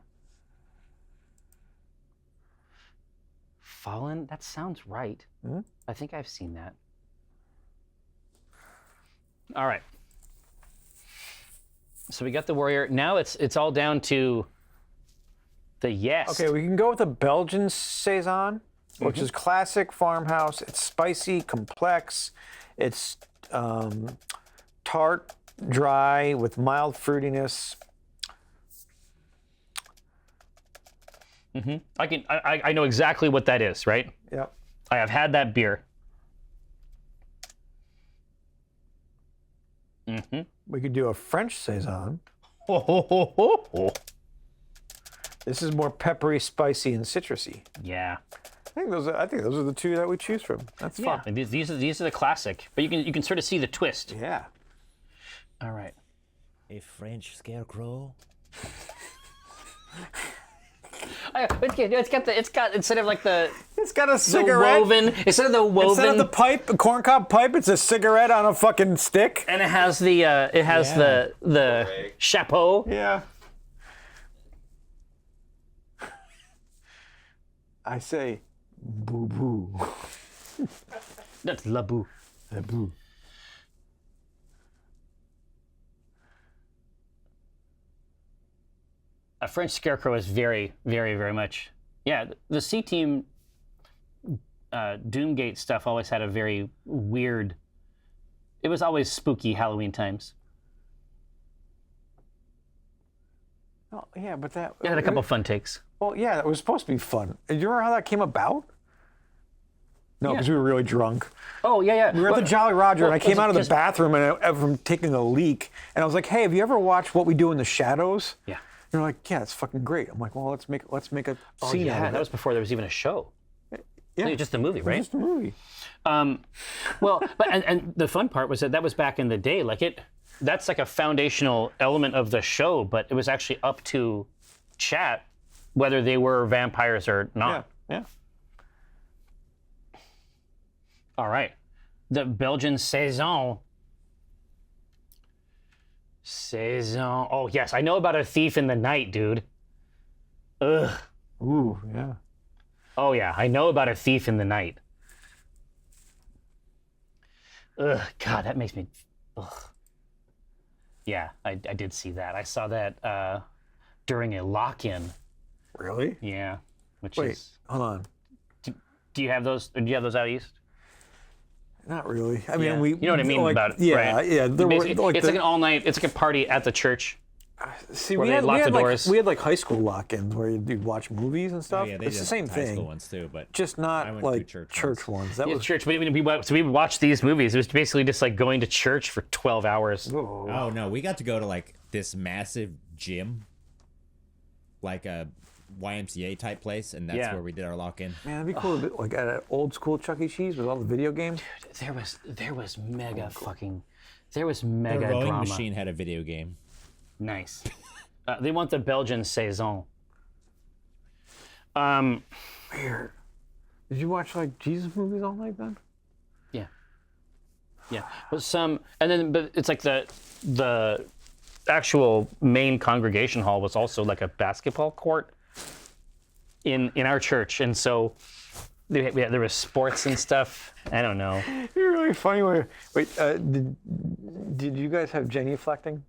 Fallen. That sounds right. I think I've seen that. All right. So we got the Warrior. Now it's all down to the yes. Okay, we can go with a Belgian saison, which is classic farmhouse. It's spicy, complex. It's tart, dry, with mild fruitiness. I know exactly what that is, right? Yep. I have had that beer. We could do a French saison. This is more peppery, spicy, and citrusy. Yeah. I think those are the two that we choose from. That's Yeah. fun. And these are the classic, but you can sort of see the twist. Yeah. All right. A French scarecrow. It's got instead of like the It's got a cigarette. woven instead of the woven Instead of the pipe, the corncob pipe, it's a cigarette on a fucking stick. and it has the the chapeau. Yeah. I say, boo boo. That's la boue. Boo. A French scarecrow is very, very, very much. Yeah, the C Team Doomgate stuff always had a very weird. It was always spooky Halloween times. Oh, yeah, but that. It had a couple fun takes. Well, yeah, that was supposed to be fun. Do you remember how that came about? No, Yeah. because we were really drunk. Oh yeah. We were at the Jolly Roger, and I came out of the just- bathroom from taking a leak, and I was like, "Hey, have you ever watched What We Do in the Shadows?" Yeah. And they're like, "Yeah, it's fucking great." I'm like, "Well, let's make a Oh scene out yeah, of that it." was before there was even a show. Yeah, It was just a movie, right? just a movie. Well, but and the fun part was that was back in the day. Like that's like a foundational element of the show, but it was actually up to chat whether they were vampires or not. Yeah. All right. The Belgian saison. Saison. Oh, yes. I know about A Thief in the Night, dude. Ugh. Ooh, yeah. Oh yeah, I know about A Thief in the Night. Ugh, God, that makes me. Ugh. Yeah, I did see that. I saw that during a lock-in. Really? Yeah, which Wait, is. hold on. Do you have those? Do you have those out east? Not really. I mean, Yeah. we. You know what I mean like, about it, yeah, right? yeah. There were, Basically, like it's like an all-night. It's like a party at the church. See, where we they had, lock we the had like doors. we had like high school lock-ins where you'd watch movies and Oh, stuff. yeah, they It's did the same high thing, school ones too, but just I not went to like church ones. That Yeah, was church. We would watch these movies. It was basically just like going to church for 12 hours. oh no, we got to go to like this massive gym, like a YMCA type place, and that's Yeah. where we did our lock-in. Man, it'd be cool, to be, like at an old school Chuck E. Cheese with all the video games. There was mega fucking. There was The mega rowing drama. machine had a video game. Nice. They want the Belgian saison. Weird. Did you watch like Jesus movies all night then? Yeah. Yeah. But but it's like the actual main congregation hall was also like a basketball court in our church, and so there was sports and stuff. I don't know. You're really funny. Wait, did you guys have genuflecting?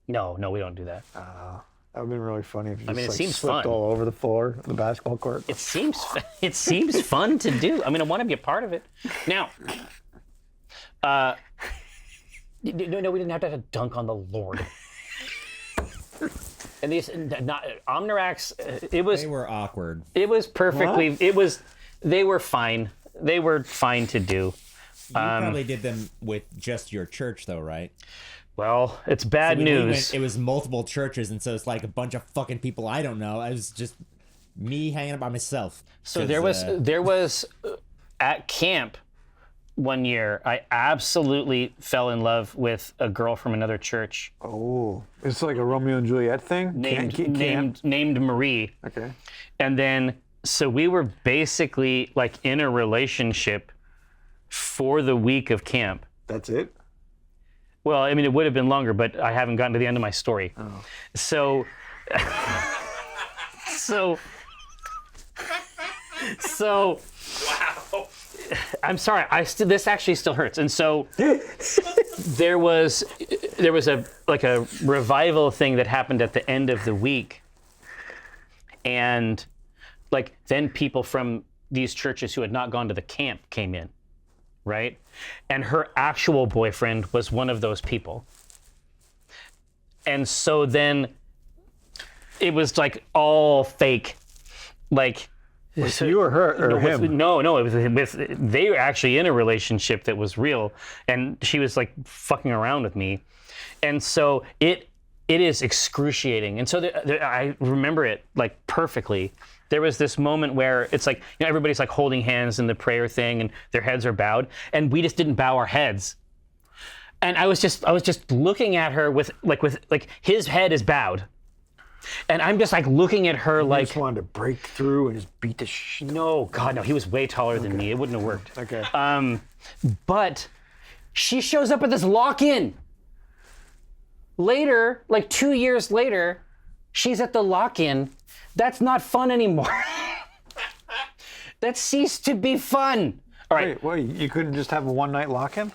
No, we don't do that. That would have been really funny if you just mean, it like, seems slipped fun. all over the floor of the basketball court. It seems fun to do. I mean, I want to be a part of it. Now, no, we didn't have to dunk on the Lord. And these Omniracs, it was. They were awkward. It was perfectly. What? It was. They were fine. They were fine to do. You probably did them with just your church, though, right? Well, it's bad When we news. went, it was multiple churches, and so it's like a bunch of fucking people I don't know. I was just me hanging out by myself. So 'Cause, there was at camp one year. I absolutely fell in love with a girl from another church Oh, it's like a Romeo and Juliet thing. named Marie. Okay. And then so we were basically like in a relationship for the week of camp. That's it. Well, I mean, it would have been longer, but I haven't gotten to the end of my story. Oh. So, wow. I'm sorry. This actually still hurts. And so there was a revival thing that happened at the end of the week, and like then people from these churches who had not gone to the camp came in. Right? And her actual boyfriend was one of those people. And so then it was like all fake. Like, Was you or her or him? No, it was they were actually in a relationship that was real, and she was like fucking around with me. And so it is excruciating. And so I remember it like perfectly. There was this moment where it's like, everybody's like holding hands in the prayer thing and their heads are bowed, and we just didn't bow our heads. And I was just looking at her with his head is bowed. And I'm just like looking at her I like, just wanted to break through and just beat the shit. no, God, no, he was way taller than me. It wouldn't have worked. Okay. But she shows up at this lock-in. Later, like 2 years later, she's at the lock-in. That's not fun anymore. That ceased to be fun. All right. Wait, you couldn't just have a one-night lock-in?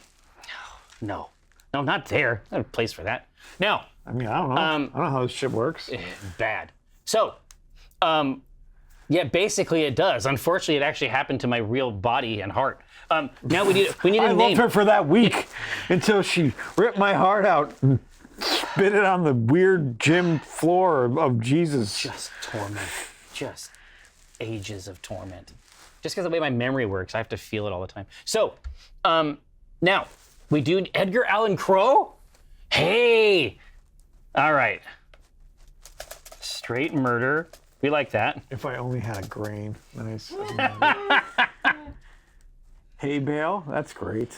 No, not there. Not a place for that. Now, I mean, I don't know. I don't know how this shit works. bad. So, yeah, basically it does. Unfortunately, it actually happened to my real body and heart. Now we need I a loved name. her for that week until she ripped my heart out and spit it on the weird gym floor of Jesus. Just torment. Just ages of torment. Just because of the way my memory works, I have to feel it all the time. So, now, we do Edgar Allan Crow? Hey! All right. Straight murder. We like that. If I only had a grain. Nice. Hay bale, that's great.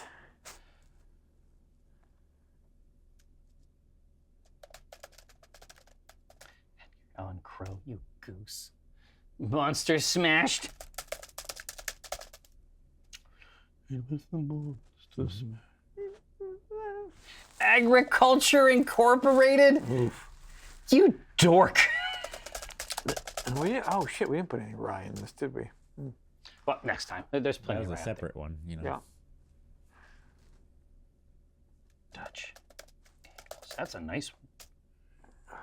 Allan Crow, you goose. Monster smashed. Agriculture Incorporated? You dork. Oh shit, we didn't put any rye in this, did we? Well, next time. There's That plenty was of a rye. separate one, you know. Yeah. Dutch. That's a nice one.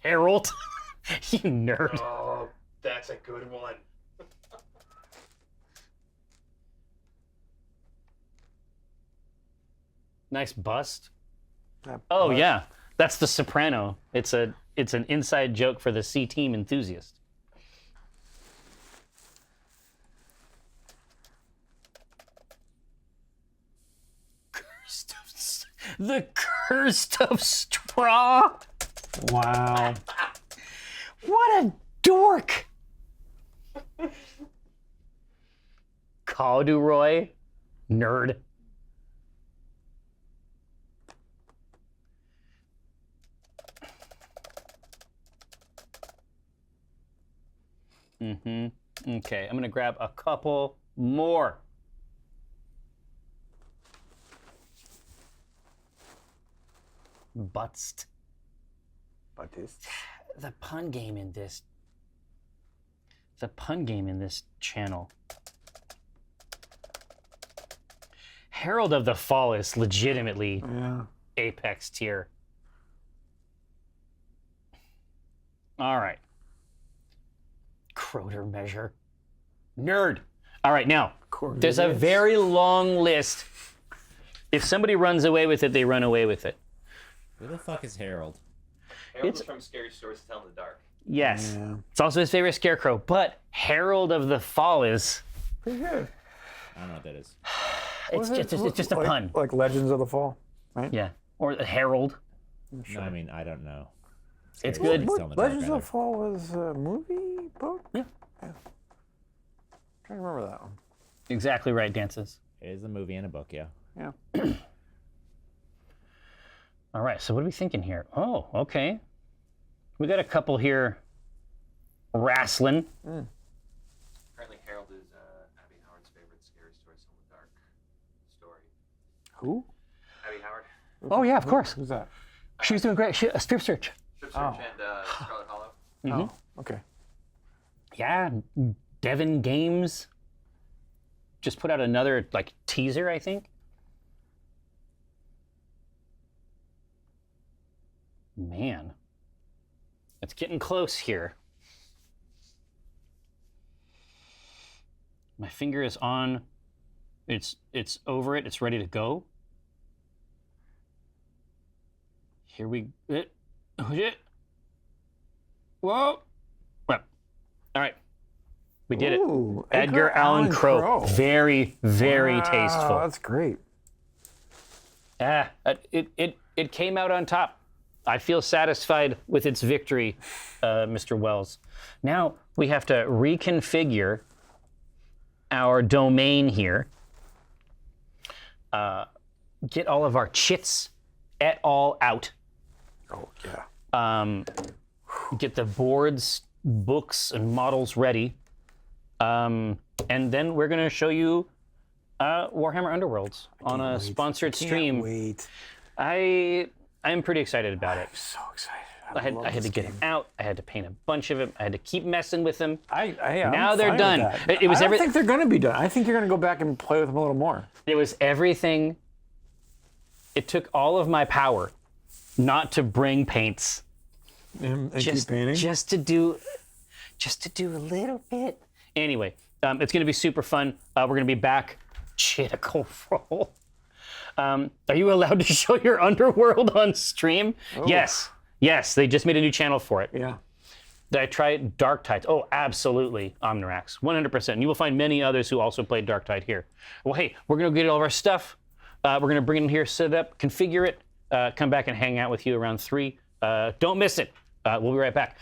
Harold. You nerd. Oh, that's a good one. Nice bust. That Oh bust. yeah, that's the soprano. It's an inside joke for the C team enthusiast. The Cursed of Straw. Wow. What a dork. Corduroy. Nerd. Okay, I'm gonna grab a couple more. Butst. The pun game in this. The pun game in this channel. Herald of the Fall is legitimately apex tier. All right. Croter measure. Nerd. All right, now, there's a very long list. If somebody runs away with it, they run away with it. Who the fuck is Harold? Harold is from Scary Stories to Tell in the Dark. Yes. Yeah. It's also his favorite scarecrow, but Herald of the Fall is... Pretty good. I don't know what that is. It's just a pun. Like Legends of the Fall, right? Yeah. Or a Herald. No, I mean, I don't know. It's Scary good. Stories to Tell in the Dark, Legends of rather. the Fall was a movie book? Yeah. Trying to remember that one. Exactly right, Dances. It is a movie and a book, yeah. Yeah. All right, so what are we thinking here? Oh, okay. We got a couple here wrestling. Apparently, Harold is Abby Howard's favorite Scary Stories to Tell in the Dark story. Who? Abby Howard, Oh, yeah, of course. Who's that? She was doing great. A strip search. Strip Search, and Scarlet Hollow. Oh, okay. Yeah, Devon Games just put out another like teaser, I think. Man, it's getting close here. My finger is on. It's over it. It's ready to go. Here we. Whoa. Well, all right. We did Ooh, it. Edgar Allan Crow. Very, very Wow, tasteful. That's great. It came out on top. I feel satisfied with its victory, Mr. Wells. Now we have to reconfigure our domain here. Get all of our chits et al. Out. Oh, yeah. Get the boards, books, and models ready. And then we're going to show you Warhammer Underworlds on a sponsored stream. Wait. I'm pretty excited about it. So excited. I had to get him out. I had to paint a bunch of him. I had to keep messing with him. Now I'm they're fine with done. that. It was I don't think they're going to be done. I think you're going to go back and play with them a little more. It was everything. It took all of my power not to bring paints. And Just, keep painting. just to do a little bit. Anyway, it's going to be super fun. We're going to be back. Critical Role. Are you allowed to show your underworld on stream? Oh. Yes, they just made a new channel for it. Yeah. Did I try Dark Tides? Oh, absolutely, Omnirax, 100%. And you will find many others who also played Dark Tide here. Well, hey, we're going to get all of our stuff. We're going to bring it in here, set it up, configure it, come back and hang out with you around 3. Don't miss it. We'll be right back.